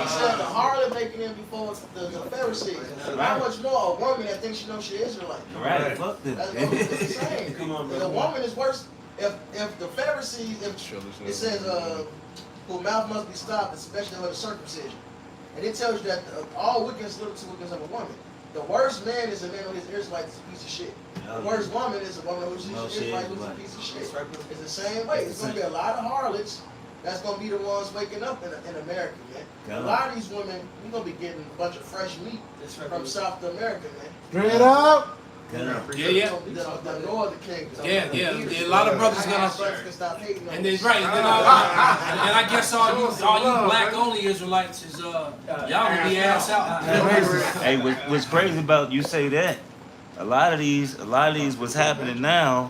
said the harlot making them before the Pharisees. How much more a woman that thinks she knows she is Israelite? Right, fuck them. That's what it's saying. The woman is worse. If the Pharisees, it says, whose mouth must be stopped, especially with the circumcision. And it tells you that all wickedness little to wickedness of a woman. The worst man is a man who is Israelite, is a piece of shit. The worst woman is a woman who's Israelite, who's a piece of shit. It's the same way. It's going to be a lot of harlots that's going to be the ones waking up in America, man. A lot of these women, you're going to be getting a bunch of fresh meat from South America, man. Straight up. Yeah. The northern kingdom. Yeah. A lot of brothers gonna stop hating on and then right, and I guess all you black only Israelites is y'all gonna be ass out. Hey, what's crazy about you say that? A lot of these what's happening now.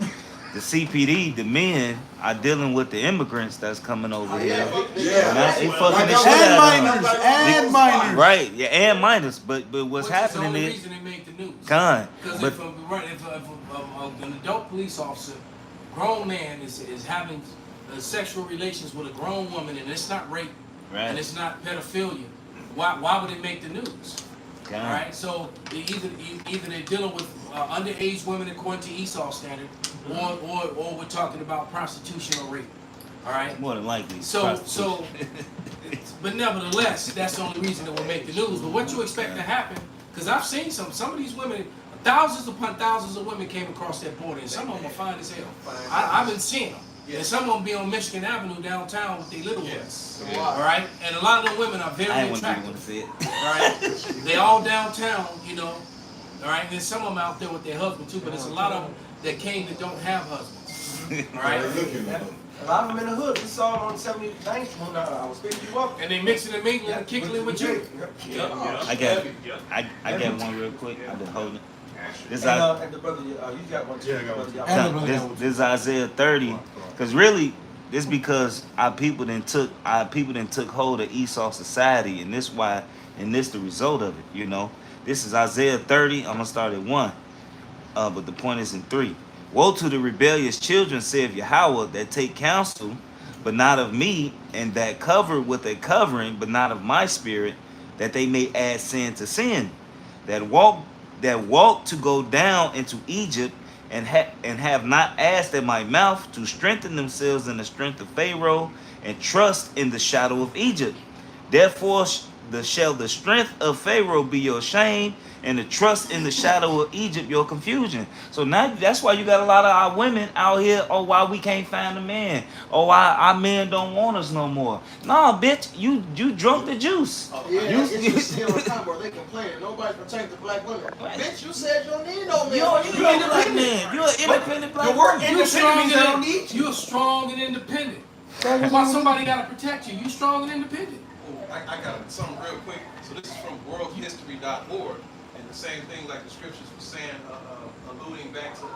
The CPD, the men are dealing with the immigrants that's coming over here. They fucking the shit out of them. And minors. Right, yeah, and minors. But what's happening is the only is reason they make the news. Because if an adult police officer, grown man is having sexual relations with a grown woman, and it's not rape, and it's not pedophilia, why would it make the news? All right, so either they're dealing with underage women according to Esau standard, or we're talking about prostitution or rape. All right, more than likely. So, but nevertheless, that's the only reason it will make the news. But what you expect to happen? Because I've seen some of these women, thousands upon thousands of women came across that border, and some of them are fine as hell. I've been seeing them. And some of them be on Michigan Avenue downtown with their little ones. All right? And a lot of the women are very attractive. All right? They all downtown, you know. All right? And then some of them out there with their husband too, but there's a lot of them that came that don't have husbands. All right? A lot of them in the hood. We saw them on 79th when I was picking you up. And they mixing and mingling and kicking with you. I got one real quick. I've been holding it. This And the brother, you got one too. Yeah, this is Isaiah 30. Because really, this because our people then took hold of Esau society, and this the result of it, you know. This is Isaiah 30. I'm gonna start at 1. But the point is in 3. Woe to the rebellious children, saith Yahweh, that take counsel, but not of me, and that cover with a covering, but not of my spirit, that they may add sin to sin, that walk to go down into Egypt, and have not asked at my mouth to strengthen themselves in the strength of Pharaoh, and trust in the shadow of Egypt. Therefore shall the strength of Pharaoh be your shame, and the trust in the shadow of Egypt your confusion. So now that's why you got a lot of our women out here, oh, why we can't find a man, oh, why our men don't want us no more. Nah, bitch, you drunk the juice. It's still a time where they complain and nobody's protecting the black women. Bitch, you said you don't need no man. You're an independent man. You're an independent black The word woman. independent means I don't need you. You're strong and independent. Why somebody gotta protect you? You strong and independent. I got something real quick. So this is from worldhistory.org. And the same thing like the scriptures were saying, alluding back to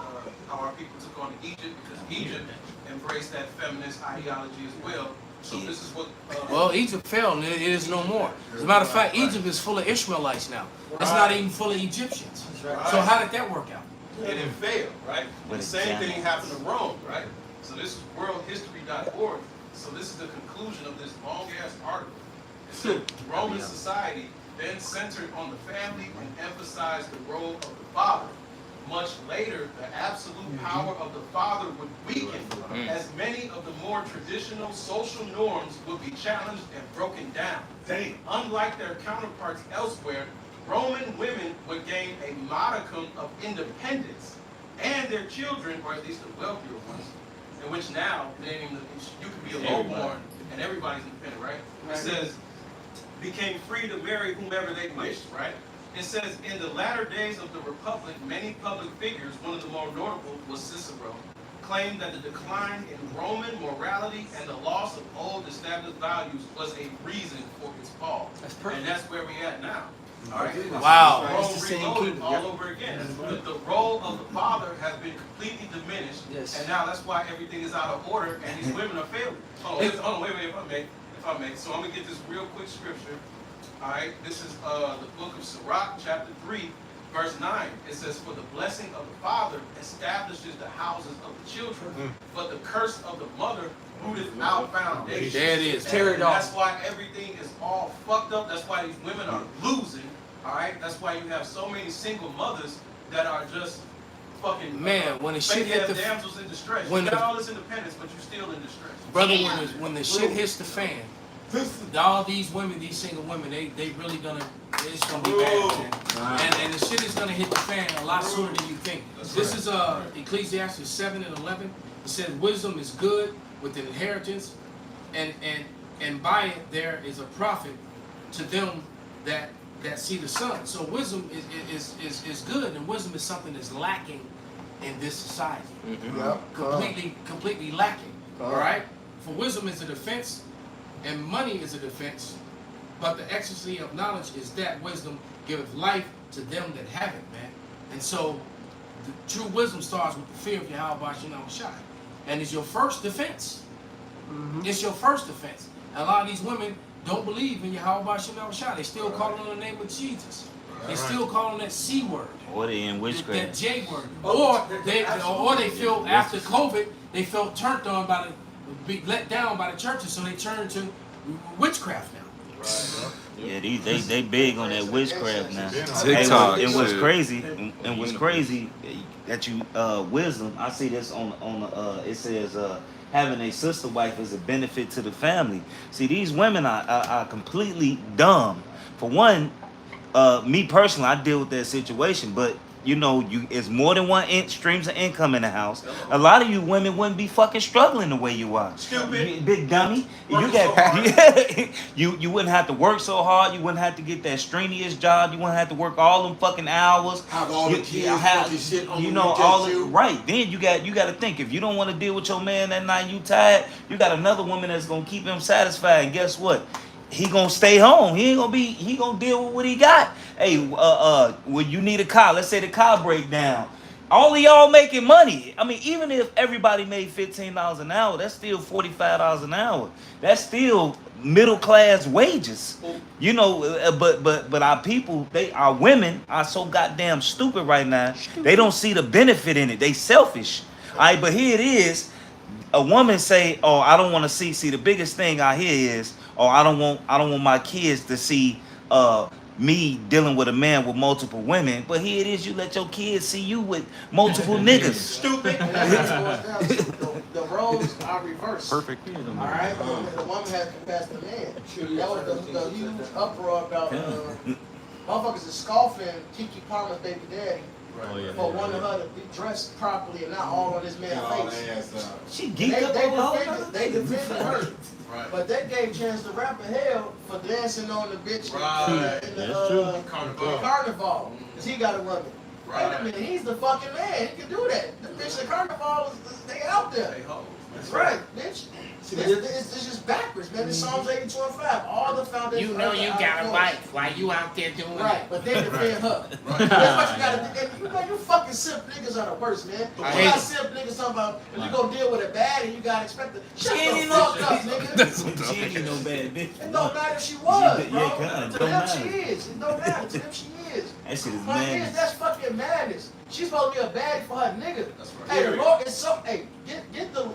how our people took on Egypt, because Egypt embraced that feminist ideology as well. So this is what... well, Egypt fell and it is no more. As a matter of fact, Egypt is full of Ishmaelites now. It's not even full of Egyptians. So how did that work out? And it failed, right? And the same thing happened to Rome, right? So this is worldhistory.org. So this is the conclusion of this long-ass article. It said, Roman society then centered on the family and emphasized the role of the father. Much later, the absolute power of the father would weaken, as many of the more traditional social norms would be challenged and broken down. Unlike their counterparts elsewhere, Roman women would gain a modicum of independence, and their children, or at least the wealthier ones, in which now you can be a lowborn and everybody's independent, right? It says, became free to marry whomever they wished, right? It says, in the latter days of the Republic, many public figures, one of the more notable was Cicero, claimed that the decline in Roman morality and the loss of old established values was a reason for its fall. That's perfect. And that's where we're at now. All right. Wow. Rome reloaded all over again. The role of the father has been completely diminished, and now that's why everything is out of order, and these women are failing. Hold on, wait, if I may. So I'm gonna get this real quick scripture. All right, this is the book of Sirach, chapter 3, verse 9. It says, "For the blessing of the father establishes the houses of the children, but the curse of the mother rooteth out foundations." There it is. Tear it off. That's why everything is all fucked up. That's why these women are losing. All right, that's why you have so many single mothers that are just fucking when the shit hit the damsels in distress. You got all this independence, but you're still in distress. Brother, when the shit hits the fan, all these women, these single women, they really it's gonna be bad, man. And the shit is gonna hit the fan a lot sooner than you think. This is Ecclesiastes 7 and 11. It says, "Wisdom is good with an inheritance, and by it there is a profit to them that see the sun." So wisdom is good, and wisdom is something that's lacking in this society. Completely lacking. All right. For wisdom is a defense, and money is a defense, but the ecstasy of knowledge is that wisdom giveth life to them that have it, man. And so the true wisdom starts with the fear of Yahweh Shai, and it's your first defense. It's your first defense. And a lot of these women don't believe in Yahweh Shai. They still calling on the name of Jesus. They still calling that C word. Or they in witchcraft. That J word. Or they feel after COVID, they felt turned on be let down by the churches, so they turn to witchcraft now. Yeah, they big on that witchcraft now. TikTok. And what's crazy that you wisdom. I see this on it says having a sister wife is a benefit to the family. See, these women are completely dumb. For one, Me personally, I deal with that situation, but you know, it's more than one streams of income in the house. A lot of you women wouldn't be fucking struggling the way you are. Stupid. Big dummy. Working so hard. You wouldn't have to work so hard. You wouldn't have to get that strenuous job. You wouldn't have to work all them fucking hours. Have all the kids fucking shit on you the know, weekends all too. right. Then you got to think, if you don't want to deal with your man that night, you tired, you got another woman that's gonna keep him satisfied. And guess what? He gonna stay home. He gonna deal with what he got. Hey, when you need a car, let's say the car break down. All of y'all making money. I mean, even if everybody made $15 an hour, that's still $45 an hour. That's still middle class wages. You know, but our people, our women are so goddamn stupid right now. They don't see the benefit in it. They selfish. All right, but here it is. A woman say, "Oh, I don't want to see." The biggest thing I hear is, "Oh, I don't want my kids to see me dealing with a man with multiple women." But here it is, you let your kids see you with multiple niggas. Stupid. The roles are reversed. Perfect. All right, the woman has compassed the man. That was the huge uproar about motherfuckers is scoffing Keke Palmer's baby daddy. For wanting her to be dressed properly and not all on this man's face. She geeked up on her. They defended her. Right. But that gave Chance the Rapper hell for dancing on the bitch in the carnival. Because he got a woman. Wait a minute, he's the fucking man. He can do that. The bitch at carnival, they out there. That's right, bitch. It's just backwards, man. It's Psalms 82 and 5. All the foundations. You know you got a wife while you out there doing right, but they defend her. That's what you gotta do. And you know, you fucking simp niggas are the worst, man. You got simp niggas talking about if you go deal with a baddie, you gotta expect the shut the fuck up, nigga. She ain't no bad bitch. It don't matter if she was, bro. Yeah, to them she is. It don't matter. To them she is. That shit is madness. That's fucking madness. She's supposed to be a baddie for her nigga. That's right. Hey, the Lord is so. Hey, get the.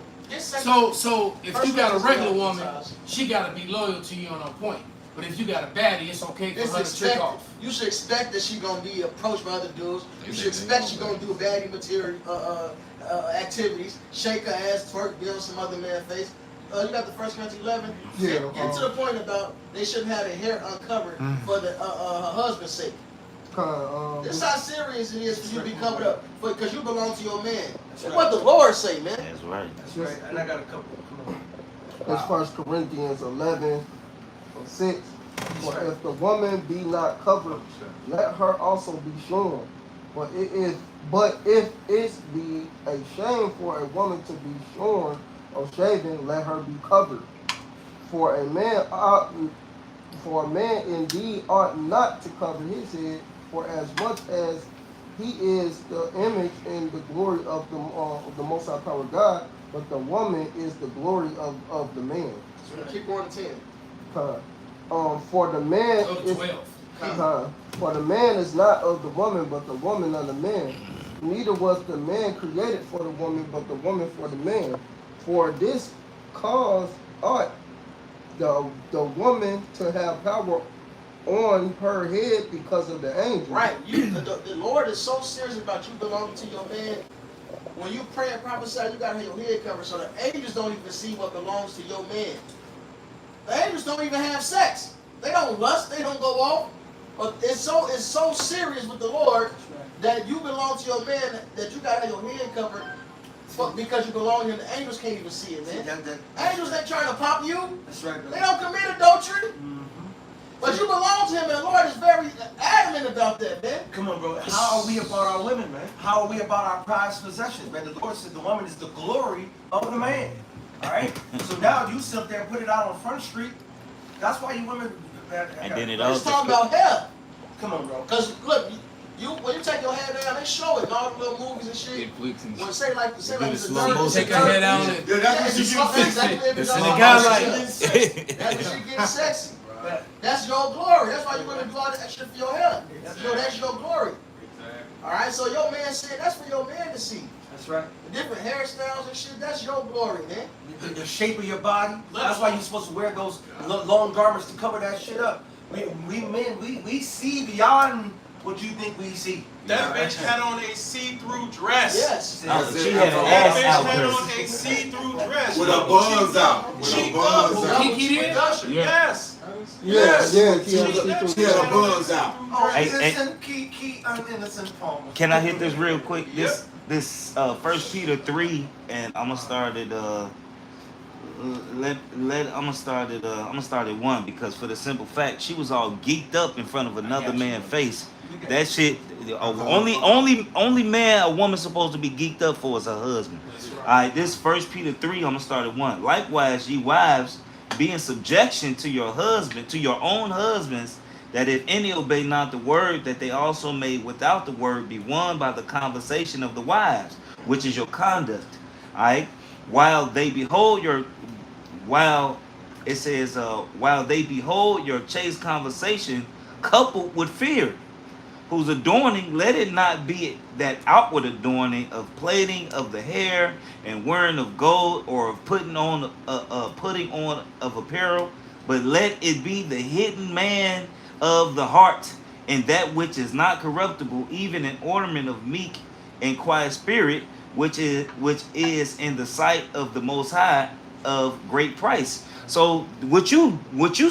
So if you got a regular woman, she gotta be loyal to you on her point. But if you got a baddie, it's okay for her to trick off. You should expect that she gonna be approached by other dudes. You should expect she gonna do baddie material activities, shake her ass, twerk, be on some other man's face. You got the 1 Corinthians 11. Yeah. Get to the point about they shouldn't have their hair uncovered for the her husband's sake. This is how serious it is for you to be covered up, because you belong to your man. That's what the Lord say, man. That's right. That's right. And I got a couple. That's 1 Corinthians 11 and 6. For if the woman be not covered, let her also be shorn. But if it be a shame for a woman to be shorn or shaven, let her be covered. For a man indeed ought not to cover his head, for as much as he is the image and the glory of the Most High Power God, but the woman is the glory of the man. So keep on 10. For the man is for the man is not of the woman, but the woman of the man. Neither was the man created for the woman, but the woman for the man. For this cause ought the woman to have power on her head because of the angel. Right. The Lord is so serious about you belonging to your man. When you pray and prophesy, you gotta have your head covered, so the angels don't even see what belongs to your man. The angels don't even have sex. They don't lust. They don't go off. But it's so serious with the Lord that you belong to your man that you gotta have your head covered. Because you belong here, the angels can't even see it, man. Angels ain't trying to pop you. That's right. They don't commit adultery. But you belong to him, and the Lord is very adamant about that, man. Come on, bro. How are we about our women, man? How are we about our prized possessions, man? The Lord said the woman is the glory of the man. All right? So now you sit there and put it out on Front Street. That's why you women... And then it all... talking about hair. Come on, bro. Because, look, when you take your hair down, they show it in all the little movies and shit. When say like it's a nerd, take her head down. That's when she getting sexy. That's your glory. That's why you want to do all that extra for your hair. That's your glory. All right. So your man said that's for your man to see. That's right. The different hairstyles and shit. That's your glory, man. The shape of your body. That's why you're supposed to wear those long garments to cover that shit up. We men, we see beyond what you think we see. That bitch had on a see-through dress. Yes. She had an ass out. That bitch had on a see-through dress. With her buns out. She up. Yes. buns? Yes. Yes. She had her buns out. Oh, Hey, innocent, key, uninnocent Palmer. Can I hit this real quick? This First Peter 3, and I'm gonna start at I'm gonna start at 1, because for the simple fact she was all geeked up in front of another man's face. That shit, only man a woman's supposed to be geeked up for is her husband. All right, this First Peter 3, I'm gonna start at 1. Likewise, ye wives, be in subjection to your husband, to your own husbands, that if any obey not the word, that they also may without the word be won by the conversation of the wives, which is your conduct. All right, while they behold your chaste conversation coupled with fear, whose adorning, let it not be that outward adorning of plaiting of the hair and wearing of gold, or of putting on of apparel, but let it be the hidden man of the heart, and that which is not corruptible, even an ornament of meek and quiet spirit, which is in the sight of the Most High of great price. So what you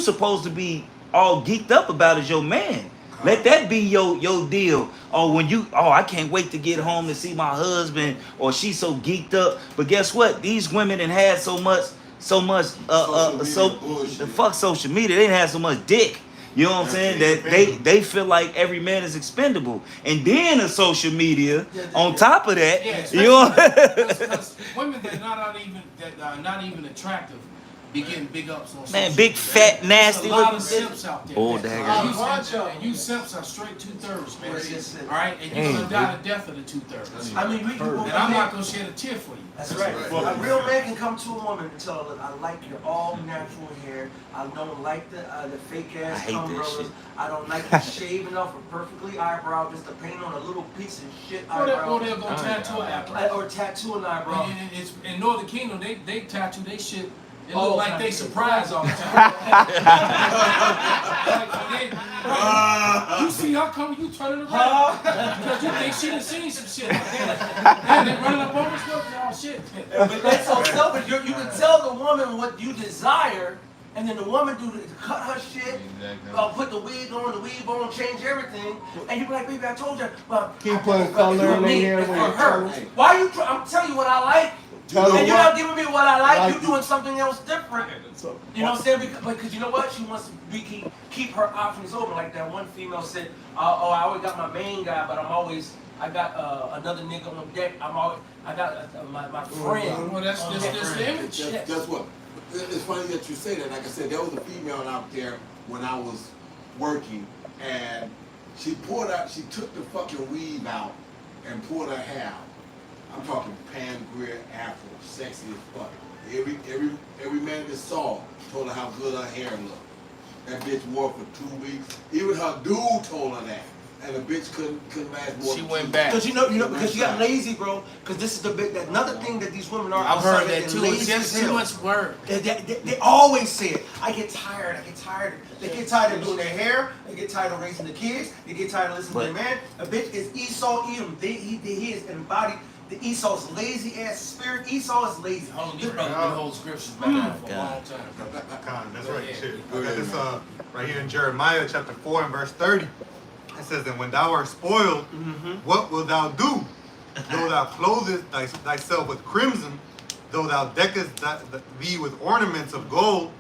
supposed to be all geeked up about is your man. Let that be your deal. I can't wait to get home to see my husband, or she's so geeked up. But guess what? These women done had so much fuck social media. They didn't have so much dick. You know what I'm saying? That they feel like every man is expendable. And then a social media on top of that, you know. Because women that are not even attractive be getting big ups on man, big fat nasty looking. looking Simps out there. Oh, dang. And you simps are straight 2/3, man. All right, and you're gonna die the death of the 2/3. I mean, and I'm not gonna shed a tear for you. That's right. A real man can come to a woman and tell her, I like your all natural hair. I don't like the fake ass umbrellas. I don't like you shaving off a perfectly eyebrow just to paint on a little piece of shit eyebrow. Or they'll go tattoo an eyebrow. Or tattoo an eyebrow. In Northern Kingdom, they tattoo they shit. It look like they surprised all the time. You see her coming, you turning around. Because you think she done seen some shit. And they running up on us, oh shit. But that's so selfish. You can tell the woman what you desire, and then the woman cut her shit, put the wig on, change everything, and you be like, baby, I told you, but keep putting color in the hair for her. Why you? I'm telling you what I like. And you're not giving me what I like. You're doing something else different. You know what I'm saying? Because you know what? She wants to keep her options open. Like that one female said, I always got my main guy, but I got another nigga on deck. I got my friend. Well, that's the image. Guess what? It's funny that you say that. Like I said, there was a female out there when I was working, and she took the fucking weave out and pulled her hair out. I'm talking Pam Grier afro, sexy as fuck. Every man that saw told her how good her hair looked. That bitch wore for 2 weeks. Even her dude told her that. And the bitch couldn't last more. She went back. Because because she got lazy, bro. Because this is another thing that these women are. I've heard that too. It's just too much work. They always say it. I get tired. They get tired of doing their hair. They get tired of raising the kids. They get tired of listening to their man. A bitch is Esau Edom. He is embodied. The Esau's lazy ass spirit. Esau is lazy. These brothers been holding scriptures back for a long time. That's right, shit. I got this right here in Jeremiah chapter 4 and verse 30. It says, and when thou art spoiled, what wilt thou do? Though thou clothest thyself with crimson, though thou deckest thee with ornaments of gold,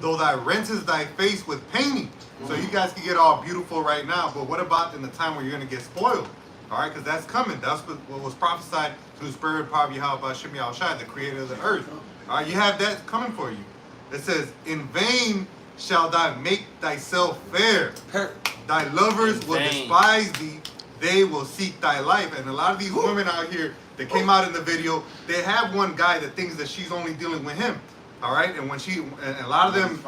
though thou rentest thy face with painting. So you guys can get all beautiful right now, but what about in the time where you're going to get spoiled? All right, because that's coming. That's what was prophesied through the spirit of Yahweh Shem Yahushua, the creator of the earth. All right, you have that coming for you. It says, in vain shalt thou make thyself fair. Thy lovers will despise thee. They will seek thy life. And a lot of these women out here that came out in the video, they have one guy that thinks that she's only dealing with him. All right, and and a lot of them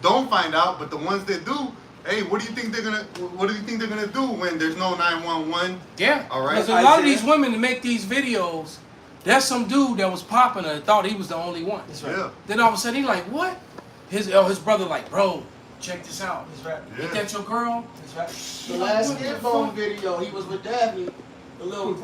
don't find out, but the ones that do, hey, what do you think they're gonna do when there's no 911? Yeah. All right. Because a lot of these women that make these videos, there's some dude that was popular and thought he was the only one. That's right. Yeah. Then all of a sudden he like, what? His brother like, bro, check this out. That's right. Ain't that your girl? That's right. The last Impending video, he was with Daphne, the little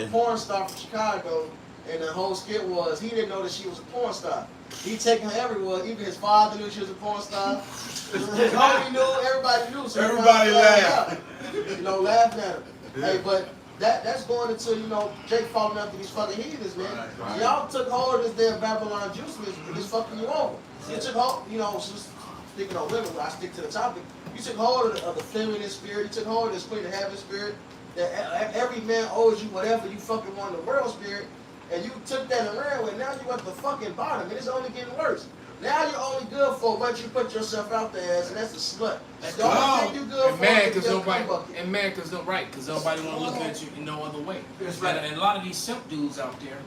porn star from Chicago, and the whole skit was he didn't know that she was a porn star. He taking her everywhere. Even his father knew she was a porn star. His homie knew. Everybody knew. So Everybody laughed. You know, laughing at him. Hey, but that's going into, you know, Jake falling after these fucking heathens, man. Right. Y'all took hold of this damn Babylon juice and it's fucking you over. You took hold, you know, speaking of women, I stick to the topic. You took hold of the feminist spirit. You took hold of this Queen of Heaven spirit. That every man owes you whatever you fucking want in the world spirit. And you took that and ran with. Now you at the fucking bottom, and it's only getting worse. Now you're only good for what you put yourself out there as, and that's a slut. The only thing you good for is because your nobody, bucket. and mad because nobody want to look at you in no other way. That's right. And a lot of these simp dudes out there,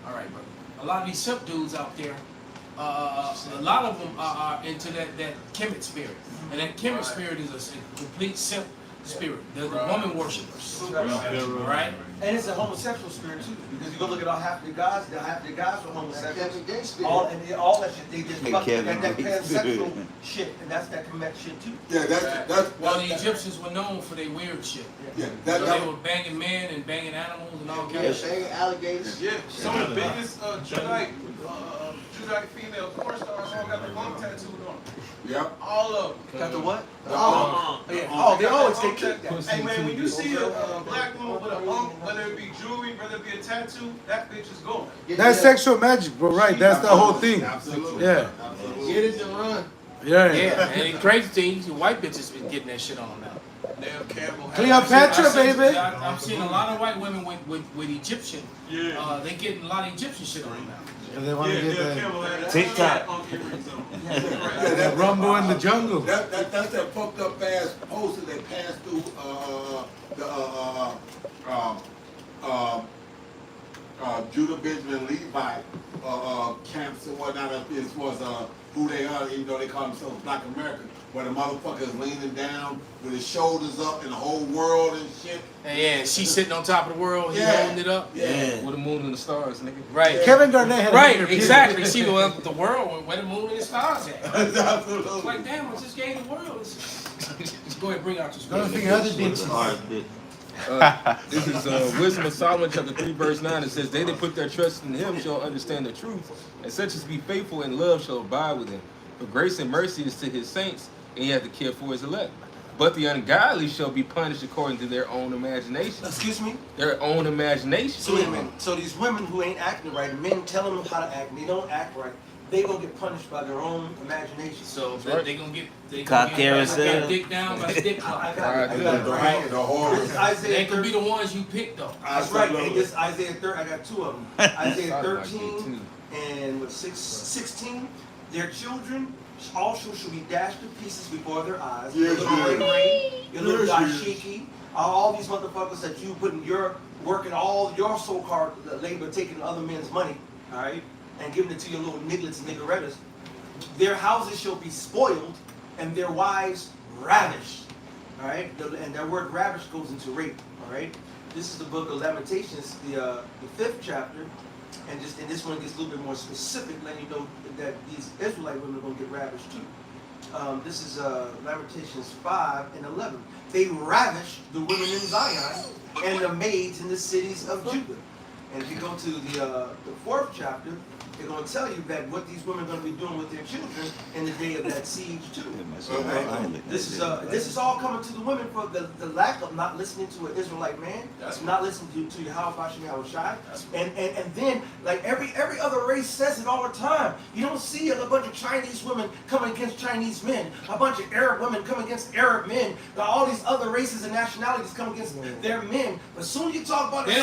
all right, brother. A lot of these simp dudes out there, a lot of them are into that Kemet spirit, and that Kemet spirit is a complete simp spirit. They're the woman worshippers, right? And it's a homosexual spirit too, because you go look at half the guys are homosexuals. All that shit, they just fucking that pansexual shit, and that's that Kemet shit too. Yeah, that's well, the Egyptians were known for their weird shit. Yeah, they were banging men and banging animals and all kinds of shit. Banging alligators. Yeah, some of the biggest Judite female porn stars all got the lung tattooed on. Yep. All of them. Got the what? They always keep that. Hey man, when you see a black woman with a lung, whether it be jewelry, whether it be a tattoo, that bitch is going. That's sexual magic, bro. Right? That's the whole thing. Absolutely. Yeah. Get it and run. Yeah. And the crazy thing, the white bitches been getting that shit on now. Cleopatra, baby. I'm seeing a lot of white women with Egyptian. Yeah. They getting a lot of Egyptian shit on now. And they want to get that TikTok. that rumble in the jungle. That's that fucked up ass poster they passed through Judah Benjamin Levi camps and whatnot as far as who they are, even though they call themselves Black American, where the motherfucker is leaning down with his shoulders up and the whole world and shit. And she's sitting on top of the world, he holding it up. Yeah. With the moon and the stars, nigga. Right. Yeah. Kevin Garnett had right, exactly. See the world where the moon and the stars at. Absolutely. It's like, damn, I just gave the world. Go ahead, bring out your Don't screen. think other bitches. This is Wisdom of Solomon chapter 3 verse 9. It says, they that put their trust in him shall understand the truth, and such as be faithful in love shall abide with him. For grace and mercy is to his saints, and he hath to care for his elect. But the ungodly shall be punished according to their own imagination. Excuse me? Their own imagination. So wait a minute. So these women who ain't acting right, men telling them how to act, and they don't act right, they gonna get punished by their own imagination. So they gonna get Cock carousel. dick down by the dick clock. I got it. Right. The horror. They could be the ones you picked though. That's right. And this Isaiah 30, I got two of them. Isaiah 13 and 16. Their children also shall be dashed to pieces before their eyes. Your little dashiki, all these motherfuckers that you put in your working all your so-called labor, taking other men's money, all right, and giving it to your little nigglets and niggerettas. Their houses shall be spoiled, and their wives ravished. All right, and that word ravish goes into rape. All right, this is the book of Lamentations, the 5th chapter, and this one gets a little bit more specific, letting you know that these Israelite women are going to get ravished too. This is Lamentations 5 and 11. They ravish the women in Zion and the maids in the cities of Judah. And if you go to the 4th chapter, they're going to tell you that what these women are going to be doing with their children in the day of that siege too. This is all coming to the women for the lack of not listening to an Israelite man, not listening to Yahweh Shai, and then like every other race says it all the time. You don't see a bunch of Chinese women coming against Chinese men, a bunch of Arab women coming against Arab men, all these other races and nationalities come against their men. But soon you talk about they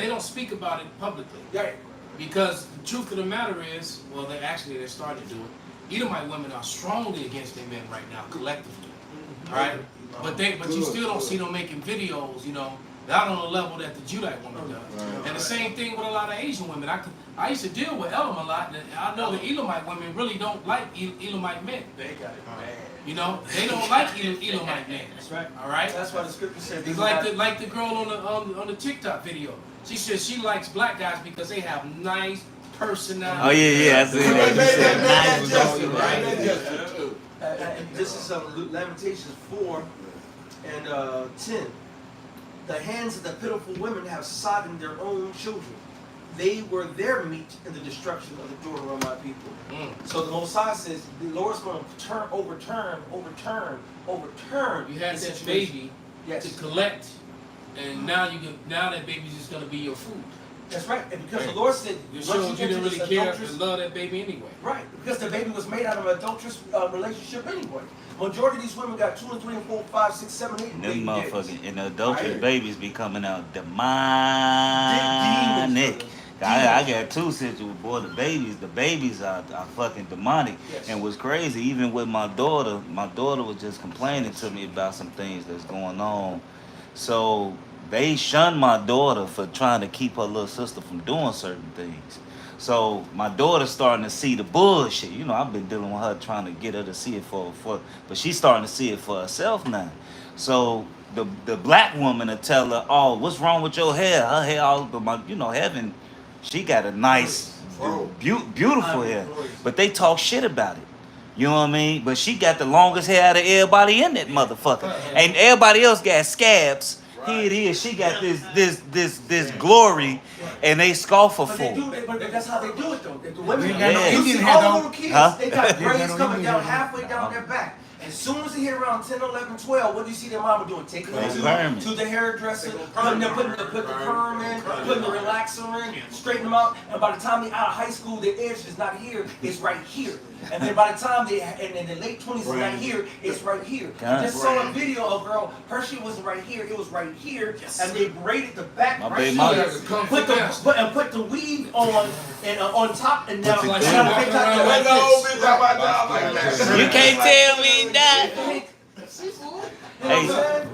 they don't speak about it publicly. Right. Because the truth of the matter is, well, they're starting to do it. Edomite women are strongly against their men right now, collectively, right? But you still don't see them making videos, you know, not on the level that the Judite woman does. And the same thing with a lot of Asian women. I used to deal with Elam a lot, and I know the Elamite women really don't like Elamite men. They got it bad. You know, they don't like Elamite men. That's right. All right. That's why the scripture said. It's like the girl on the TikTok video. She says she likes black guys because they have nice personality. Oh yeah, I see that. This is Lamentations 4 and 10. The hands of the pitiful women have sodden their own children. they were their meat in the destruction of the daughter of my people. So the Most High says the Lord's going to overturn. You had that baby to collect, and now that baby's just going to be your food. That's right, and because the Lord said You once you didn't get really to care this and love that baby anyway. right, because the baby was made out of an adulterous relationship anyway. Majority of these women got 2 and 3 and 4, 5, 6, 7, 8. And them motherfucking and the adulterous Right. babies be coming out demonic. I got 2 situations, boy. The babies are fucking demonic. Yes. And what's crazy, even with my daughter was just complaining to me about some things that's going on. So they shunned my daughter for trying to keep her little sister from doing certain things. So my daughter's starting to see the bullshit. You know, I've been dealing with her trying to get her to see it but she's starting to see it for herself now. So the black woman will tell her, "Oh, what's wrong with your hair? Her hair all heaven. She got a nice, beautiful hair, but they talk shit about it. You know what I mean? But she got the longest hair out of everybody in that motherfucker, and everybody else got scabs. Here it is. She got this glory, and they scoff her for it. But that's how they do it though. The women, Yeah. you see all the little kids, they got Yeah, braids coming Indian down hair. halfway down their back. As soon as they hit around 10, 11, 12, what do you see their mama doing? Taking them to the hairdresser, putting the perm in, putting the relaxer in, straightening them out. And by the time they're out of high school, their edge is not here, it's right here. And then by the time they in the late 20s, it's not here, it's right here. I just saw a video of a girl, her shit wasn't right here, it was right here, and they braided the back My right baby here, mama. put the weave on and on top, and now Like she she walking around like this. You can't tell me that. Hey,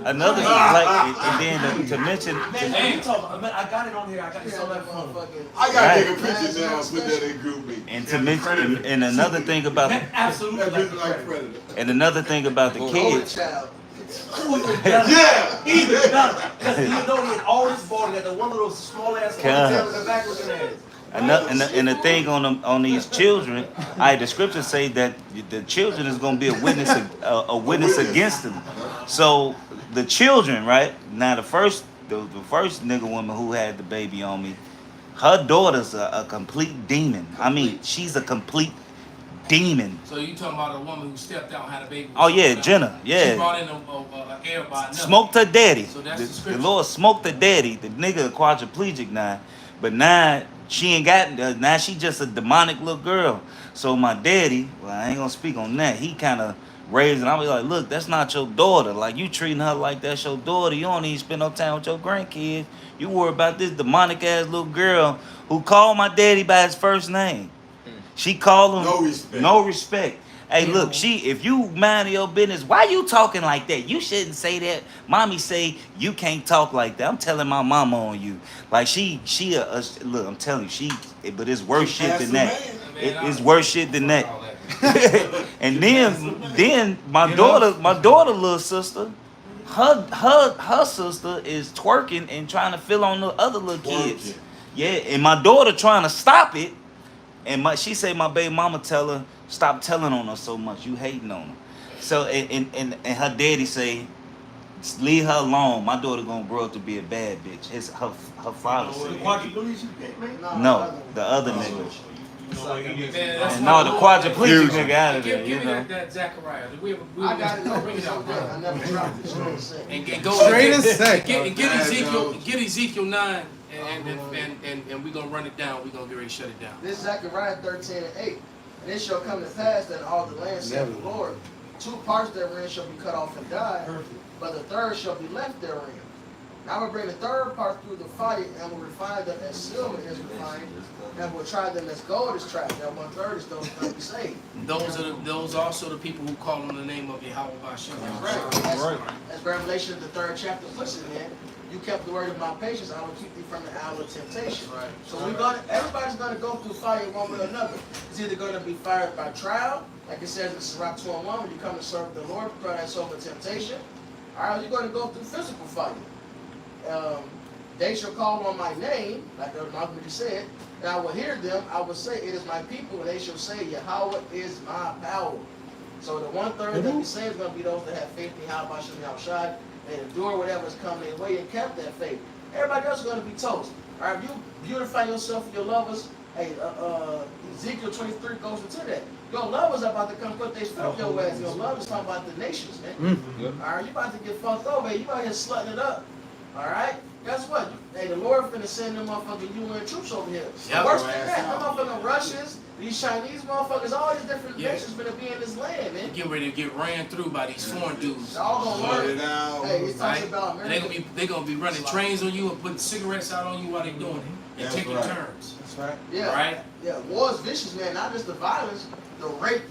another and then to mention. Man, I got it on here. I got it on that phone. I gotta take a picture now and put that in group me. And to mention, and another thing about Absolutely. and another thing about the kids. Yeah. Yeah. Even better. Because even though he had all this ball, he had the one little small ass ponytail in the back looking at it. And the thing on these children, the scriptures say that the children is gonna be a witness against them. So the children, right now, the first nigga woman who had the baby on me, her daughter's a complete demon. I mean, she's a complete demon. So you talking about a woman who stepped out and had a baby? Oh yeah, Jenna. Yeah. She brought in an air by nothing. Smoked her daddy. So that's the The scripture. Lord smoked her daddy. The nigga quadriplegic now, but now she ain't got. Now she just a demonic little girl. So my daddy, well, I ain't gonna speak on that. He kind of raised, and I was like, look, that's not your daughter. Like you treating her like that's your daughter. You don't even spend no time with your grandkids. You worry about this demonic ass little girl who called my daddy by his first name. She called him no respect. Hey, look, if you mind your business, why you talking like that? You shouldn't say that. Mommy say you can't talk like that. I'm telling my mama on you. Like look, I'm telling you, but it's worse shit than that. It's worse shit than that. And then my daughter, little sister, her sister is twerking and trying to fill on the other little kids. Yeah, and my daughter trying to stop it. And she say my baby mama tell her, stop telling on her so much. You hating on her. So and her daddy say, leave her alone. My daughter gonna grow up to be a bad bitch. Her father said. No, the other nigga. No, the quadriplegic nigga out of there. Give me that Zachariah. I got it. Bring it out. I never dropped it. And go Straight as sex. Get Ezekiel 9. And we're gonna run it down. We're gonna get ready to shut it down. This Zechariah 13 and 8. And it shall come to pass that all the land, saith the Lord, 2 parts therein shall be cut off and die, but the third shall be left therein. And I will bring the third part through the fire, and will refine them as silver is refined, and will try them as gold is tried. That 1/3 is those who be saved. Those also the people who call on the name of Yahweh Bashem. Right. As Revelation the 3rd chapter puts it, man. You kept the word of my patience, I will keep thee from the hour of temptation. Right. So everybody's gonna go through fire one way or another. It's either gonna be fired by trial, like it says in Sirach 2:1, when you come to serve the Lord, prepare thy soul for temptation. Or you're gonna go through physical fire. They shall call on my name, like the Malcolm said, and I will hear them. I will say, it is my people, and they shall say, Yahweh is my power. So the 1/3 that we say is going to be those that have faith in Yahweh Shai, and endure whatever's coming their way and kept that faith. Everybody else is going to be toast. All right, you beautify yourself and your lovers. Hey, Ezekiel 23 goes into that. Your lovers are about to come put their foot up your ass. Your lovers talking about the nations, man. All right, you about to get fucked over. You out here slutting it up. All right. Guess what? Hey, the Lord finna send them motherfucking UN troops over here. Yep. Worse than that, them motherfucking Russians, these Chinese motherfuckers, all these different nations finna be in this land, man. Get ready to get ran through by these foreign dudes. It's all gonna learn. Hey, it's talking about America. And they gonna be running trains on you and putting cigarettes out on you while they doing it. And taking turns. That's right. Yeah. Right? Yeah, war is vicious, man. Not just the violence, the rape.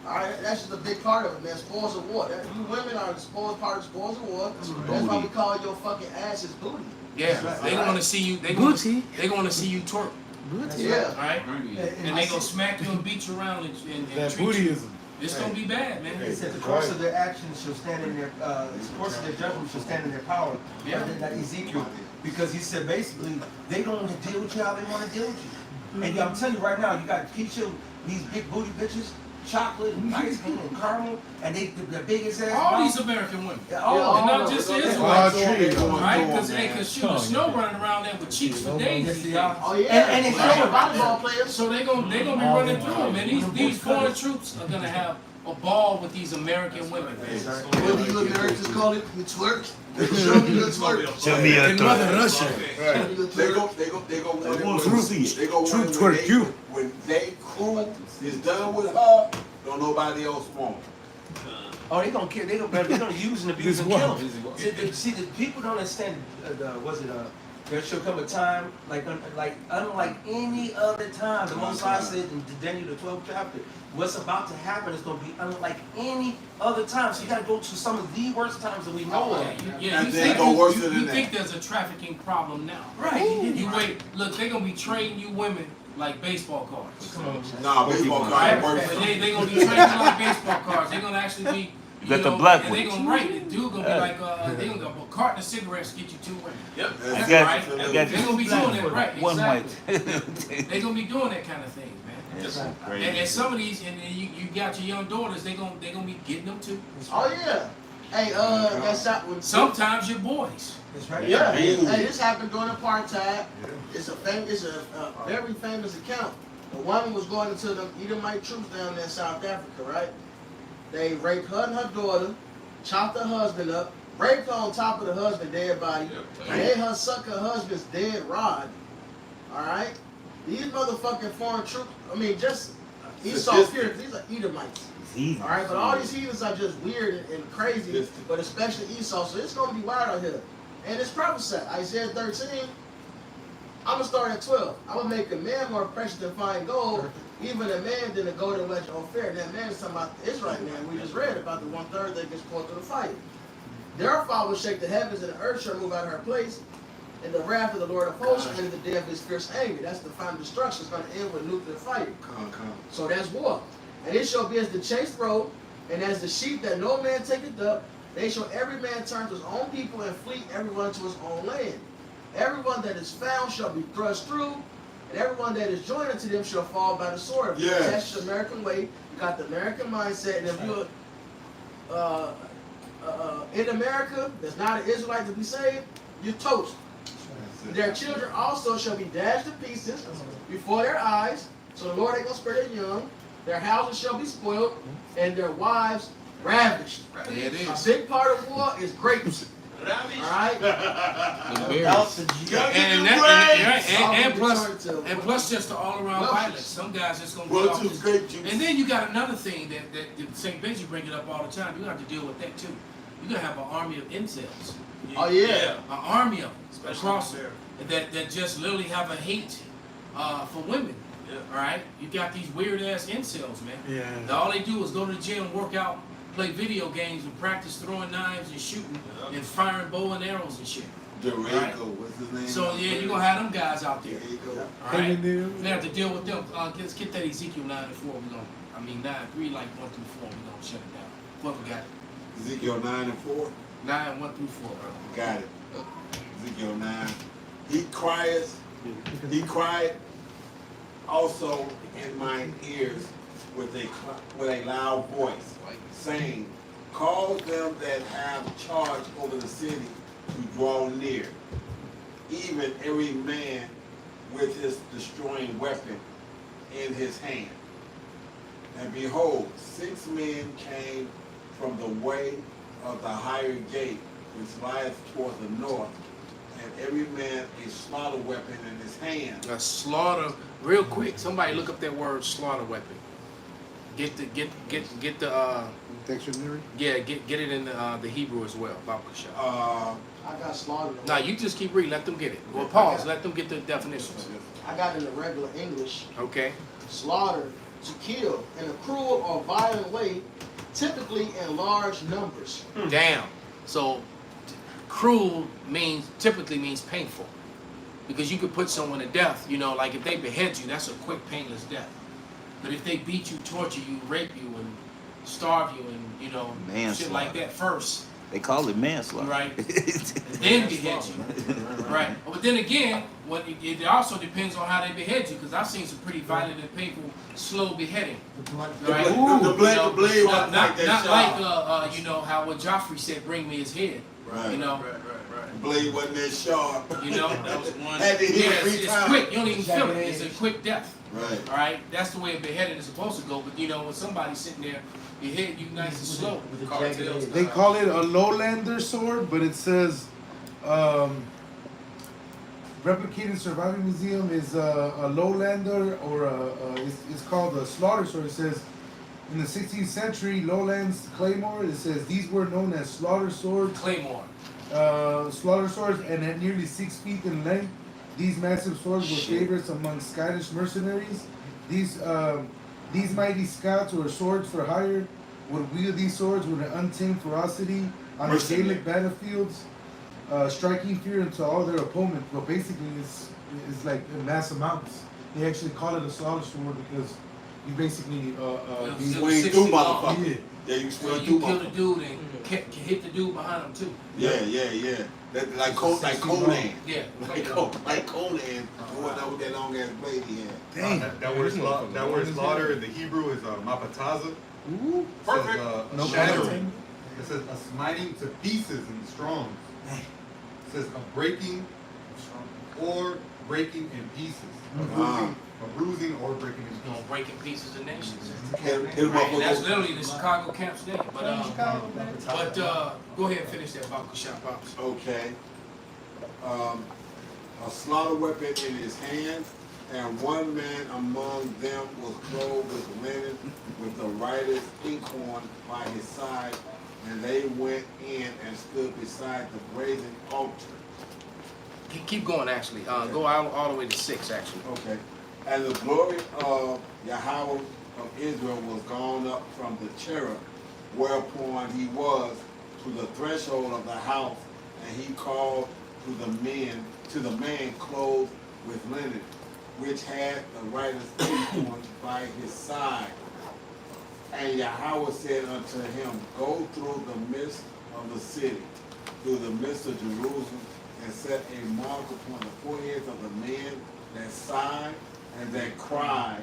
All right, that's just a big part of it, man. Spoils of war. You women are the spoiled part of spoils of war. That's why we call your fucking asses booty. Yeah, they gonna see you. They gonna see you twerk. Booty. Yeah. Right. And they gonna smack you and beat you around and that treat bootyism. you. It's gonna be bad, man. It said the course of their actions shall stand in their, the course of their judgment shall stand in their power. Yeah. That Ezekiel, because he said basically they don't want to deal with you how they want to deal with you. And I'm telling you right now, you got Keisha, these big booty bitches, chocolate and ice cream and caramel, and the biggest ass. All these American women. Yeah, and not just the Israelites. Right? Because shoot, the snow running around there with cheeks for days. Oh yeah. And it's showing volleyball players. So they gonna be running through them, and these foreign troops are gonna have a ball with these American women. What do you Americans call it? You twerk. Show me your twerk. Show me your In Mother Russia. They go want to see it. They go True want twerk you. When they crew is done with her, don't nobody else want. Oh, they gonna kill. They're gonna use and abuse and kill them. See, the people don't understand. There shall come a time unlike any other time. The Most High said in Daniel the 12th chapter, what's about to happen is going to be unlike any other time. So you got to go to some of the worst times that we know of. Yeah, you think there's a trafficking problem now. Right. You wait. Look, they're going to be trading you women like baseball cards. Nah, baseball cards worse. They're going to be trading you like baseball cards. They're going to actually be... You got the black and one. they gonna write it. Dude gonna be like, they gonna go a carton of cigarettes to get you 2 women. Yep. That's got- right. I got They're gonna be doing that, right? One Exactly. They gonna be doing that kind of thing, man. That's And crazy. some of these, and you got your young daughters, they gonna be getting them too. Oh yeah. Hey, that's not when. Sometimes your boys. That's right. Yeah. Hey, this happened during apartheid. It's a very famous account. The woman was going into the Edomite troops down there in South Africa, right? They raped her and her daughter, chopped her husband up, raped her on top of the husband's dead body, made her suck her husband's dead rod. Alright? These motherfucking foreign troops, just Esau fear, these are Edomites. Alright, but all these heathens are just weird and crazy, but especially Esau, so it's gonna be wild out here. And it's prophesied, Isaiah 13, I'm gonna start at 12. I'm gonna make a man more precious than fine gold, even a man than a golden wedge of fair. That man is talking about the Israelite man. We just read about the 1/3 that gets caught through the fire. Therefore I will shake the heavens and the earth shall move out of her place, and the wrath of the Lord of hosts shall enter the day of his fierce anger. That's the final destruction. It's gonna end with nuclear fire. So that's war. And it shall be as the chased road, and as the sheep that no man taketh up, they shall every man turn to his own people and flee everyone to his own land. Everyone that is found shall be thrust through, and everyone that is joined unto them shall fall by the sword. Yes. That's the American way. You got the American mindset, and if you're in America that's not an Israelite to be saved, you're toast. Their children also shall be dashed to pieces before their eyes, so the Lord ain't gonna spare their young. Their houses shall be spoiled, and their wives ravished. There it is. A big part of war is grapes. Alright? And plus just the all around violence. Some guys just gonna get off this. And then you got another thing that St. Benji bring it up all the time. You have to deal with that too. You're gonna have an army of incels. Oh yeah. An army of them across there that just literally have a hate for women. Alright? You got these weird ass incels, man. Yeah. All they do is go to the gym, work out, play video games, and practice throwing knives and shooting and firing bow and arrows and shit. Right? What's his name? So yeah, you're gonna have them guys out there. Alright? Eminem. We have to deal with them. Let's get that Ezekiel 9 and 4. Read like 1 through 4. We're gonna shut it down. What we got? Ezekiel 9 and 4. 9, 1 through 4, bro. Got it. Ezekiel 9. He cried also in mine ears with a loud voice, saying, cause them that have charge over the city to draw near. even every man with his destroying weapon in his hand. And behold, 6 men came from the way of the higher gate, which lieth toward the north, and every man a slaughter weapon in his hand. A slaughter, real quick. Somebody look up that word slaughter weapon. Get the dictionary. Yeah, get it in the Hebrew as well. I got slaughtered. Now you just keep reading. Let them get it. Well, pause. Let them get the definitions. I got in the regular English. Okay. Slaughter, to kill in a cruel or violent way, typically in large numbers. Damn. So cruel typically means painful, because you could put someone to death. You know, like if they behead you, that's a quick, painless death. But if they beat you, torture you, rape you, and starve you, and you know, shit like that first. They call it manslaughter. Right. And then behead you. Right. But then again, it also depends on how they behead you, because I've seen some pretty violent and painful, slow beheading. Right. The blade was not like you know how what Joffrey said, "Bring me his head." Right. You know. The blade wasn't that sharp. You know, that was one. Had to hit Yeah, three it's times. quick. You don't even feel it. It's a quick death. Right. All right. That's the way a beheading is supposed to go. But you know, when somebody's sitting there, your head you nice and slow. Cartels. They call it a lowlander sword, but it says replicated surviving museum is a lowlander, or it's called a slaughter sword. It says in the 16th century lowlands claymore. It says these were known as slaughter swords. Claymore. Slaughter swords, and at nearly 6 feet in length, these massive swords were favorites among Scottish mercenaries. These mighty Scots, or swords for hire, would wield these swords with an untamed ferocity on the Gaelic battlefields, striking fear into all their opponents. But basically, it's like in mass amounts. They actually call it a slaughter sword because you basically swing through motherfucker. Yeah, you swing through kill the dude and hit the dude behind him too. Yeah. That, like Conan. Yeah. Like Conan. That with that long ass blade he had. Dang. That word slaughter in the Hebrew is mapataza. Ooh. Perfect. No shattering. It says a smiting to pieces in Strong's. It says a breaking or breaking in pieces. A bruising or breaking in pieces. Breaking pieces of nations. Right. That's literally the Chicago camp's name. But go ahead and finish that Bible shot, Pops. Okay. A slaughter weapon in his hand, and one man among them was clothed with linen, with the writer's inkhorn by his side, and they went in and stood beside the brazen altar. Keep going, actually. Go all the way to 6, actually. Okay. And the glory of Yahweh of Israel was gone up from the cherub, whereupon he was to the threshold of the house, and he called to the man clothed with linen, which had the writer's inkhorn by his side. And Yahweh said unto him, go through the midst of the city, through the midst of Jerusalem, and set a mark upon the foreheads of the men that sigh and that cry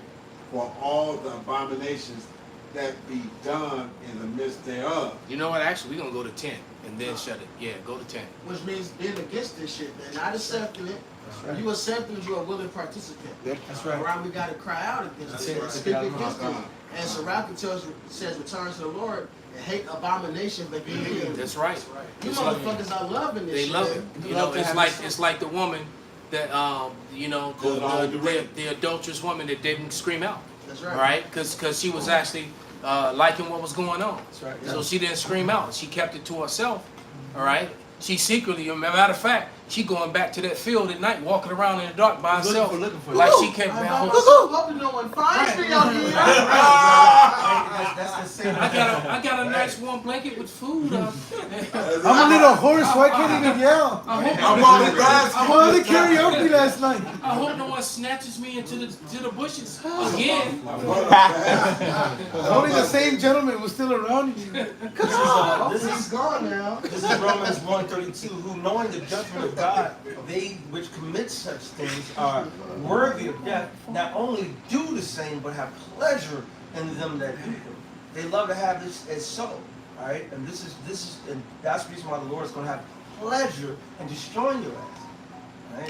for all the abominations that be done in the midst thereof. You know what? Actually, we're going to go to 10 and then shut it. Yeah, go to 10. Which means being against this shit, man. Not accepting it. Right. You accepting, you're a willing participant. Yep, that's right. Around, we got to cry out against it. Speak against it. And Sirach says, return to the Lord and hate abominations that be here. That's right. You motherfuckers are loving this shit. They love it. You know, it's like the woman that, you know, the adulterous woman that didn't scream out. That's right. Right? Because she was actually liking what was going on. That's right. So she didn't scream out. She kept it to herself. All right? She secretly, as a matter of fact, she going back to that field at night, walking around in the dark by herself, like she kept. Hoping no one finds me out here. I got a nice warm blanket with food. I'm a little hoarse, so I can't even yell. I'm on the karaoke last night. I hope no one snatches me into the bushes again. Only the same gentleman was still around you. This is gone now. This is Romans 1:32, who knowing the judgment of God, they which commit such things are worthy of death, not only do the same, but have pleasure in them that do them. They love to have this as so. All right, and this is, and that's the reason why the Lord is going to have pleasure in destroying your ass.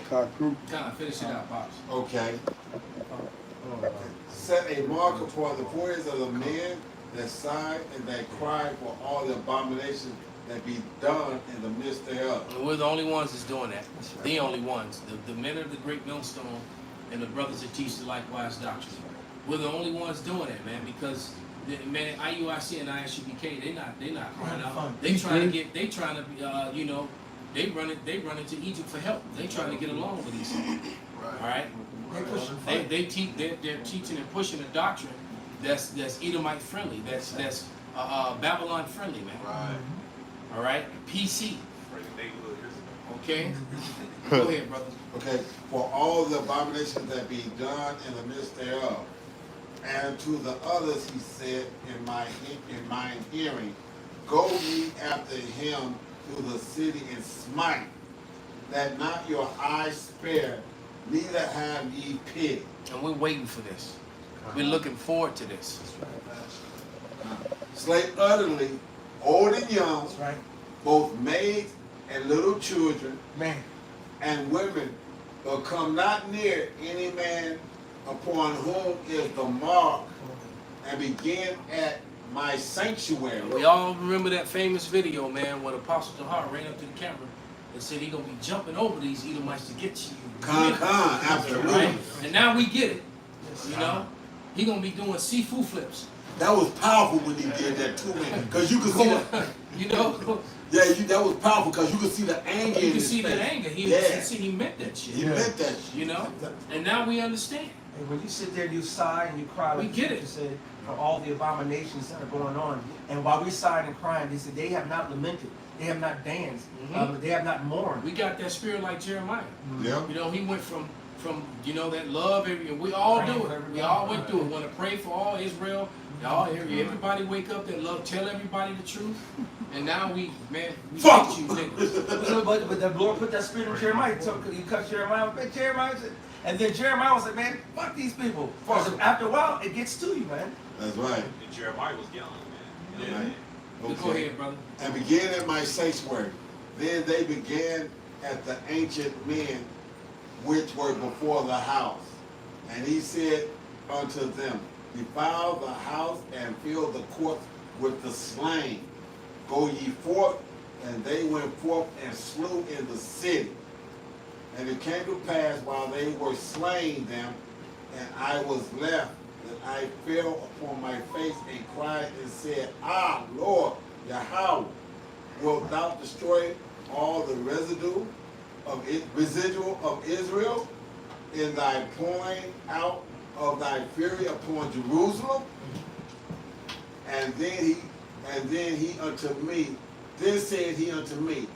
Kind of finish it out, Pops. Okay. Set a mark upon the foreheads of the men that sigh and that cry for all the abominations that be done in the midst thereof. And we're the only ones that's doing that. The only ones. The men of the great millstone and the brothers that teach the likewise doctrine. We're the only ones doing it, man, because the man IUIC and ISUBK, they're not crying out. They trying to you know, they run into Egypt for help. They trying to get along with Esau. All right. They're teaching and pushing a doctrine that's Edomite friendly, that's Babylon friendly, man. Right. All right, PC. Okay. Go ahead, brother. Okay. For all the abominations that be done in the midst thereof, and to the others he said in mine hearing, go ye after him to the city and smite, that not your eyes spare, neither have ye pity. And we're waiting for this. We're looking forward to this. Slay utterly, old and young, both maids and little children, and women, but come not near any man upon whom is the mark, and begin at my sanctuary. We all remember that famous video, man, where Apostle Tahar ran up to the camera and said he's gonna be jumping over these Edomites to get to you. Absolutely. Right? And now we get it. You know? He gonna be doing Sifu flips. That was powerful when he did that too, man. Because you could see that. You know? Yeah, that was powerful because you could see the anger. You could see that anger. He meant that shit. He meant that shit. You know? And now we understand. And when you sit there, you sigh and you cry. Like we get it. You said, for all the abominations that are going on. And while we sighing and crying, they said they have not lamented. They have not danced. They have not mourned. We got that spirit like Jeremiah. Yeah. You know, he went from you know, that love. We all do it. We all went through it. Want to pray for all Israel. Everybody wake up that love. Tell everybody the truth. And now we get you niggas. But the Lord put that spirit in Jeremiah. He cut Jeremiah. Jeremiah said, and then Jeremiah was like, man, fuck these people. After a while, it gets to you, man. That's right. And Jeremiah was young, man. Yeah. Okay. Go ahead, brother. And began at my sanctuary. Then they began at the ancient men which were before the house. And he said unto them, defile the house and fill the courts with the slain. Go ye forth. And they went forth and slew in the city. And it came to pass while they were slaying them, and I was left, that I fell upon my face and cried and said, Ah, Lord, Yahweh, wilt thou destroy all the residual of Israel in thy pouring out of thy fury upon Jerusalem? And then he unto me, then said he unto me,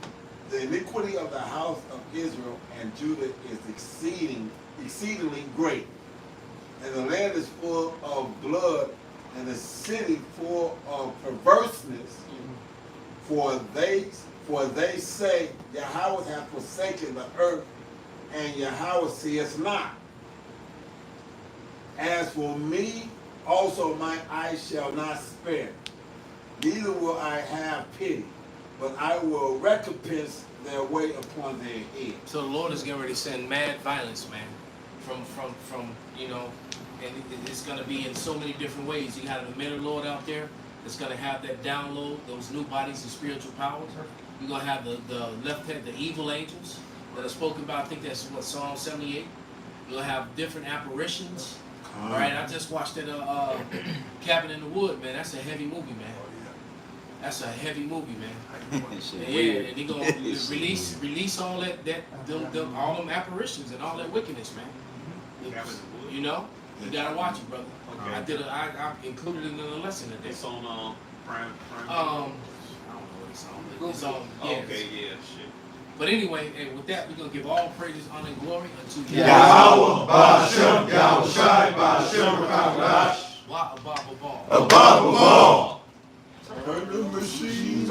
the iniquity of the house of Israel and Judah is exceedingly great, and the land is full of blood, and the city full of perverseness. For they say, Yahweh hath forsaken the earth, and Yahweh seeth not. As for me, also my eyes shall not spare, neither will I have pity, but I will recompense their way upon their head. So the Lord is getting ready to send mad violence, man, from you know, and it's going to be in so many different ways. You have the men of the Lord out there that's going to have that download, those new bodies and spiritual powers. You're going to have the left hand, the evil angels that are spoken about. I think that's what, Psalm 78. You'll have different apparitions. All right, I just watched that Cabin in the Wood, man. That's a heavy movie, man. That's a heavy movie, man. Yeah, and they're gonna release all all them apparitions and all that wickedness, man. You know, you gotta watch it, brother. Okay. I included it in the lesson today. It's on Prime. I don't know what it's on. It's on. Yeah. Okay, yeah, shit. But anyway, with that, we're gonna give all praises, honor, and glory unto Yahweh, Ba'ashem, Yahweh Shai, Ba'ashem, Rakadash. Above all. Above all. Turn the machine.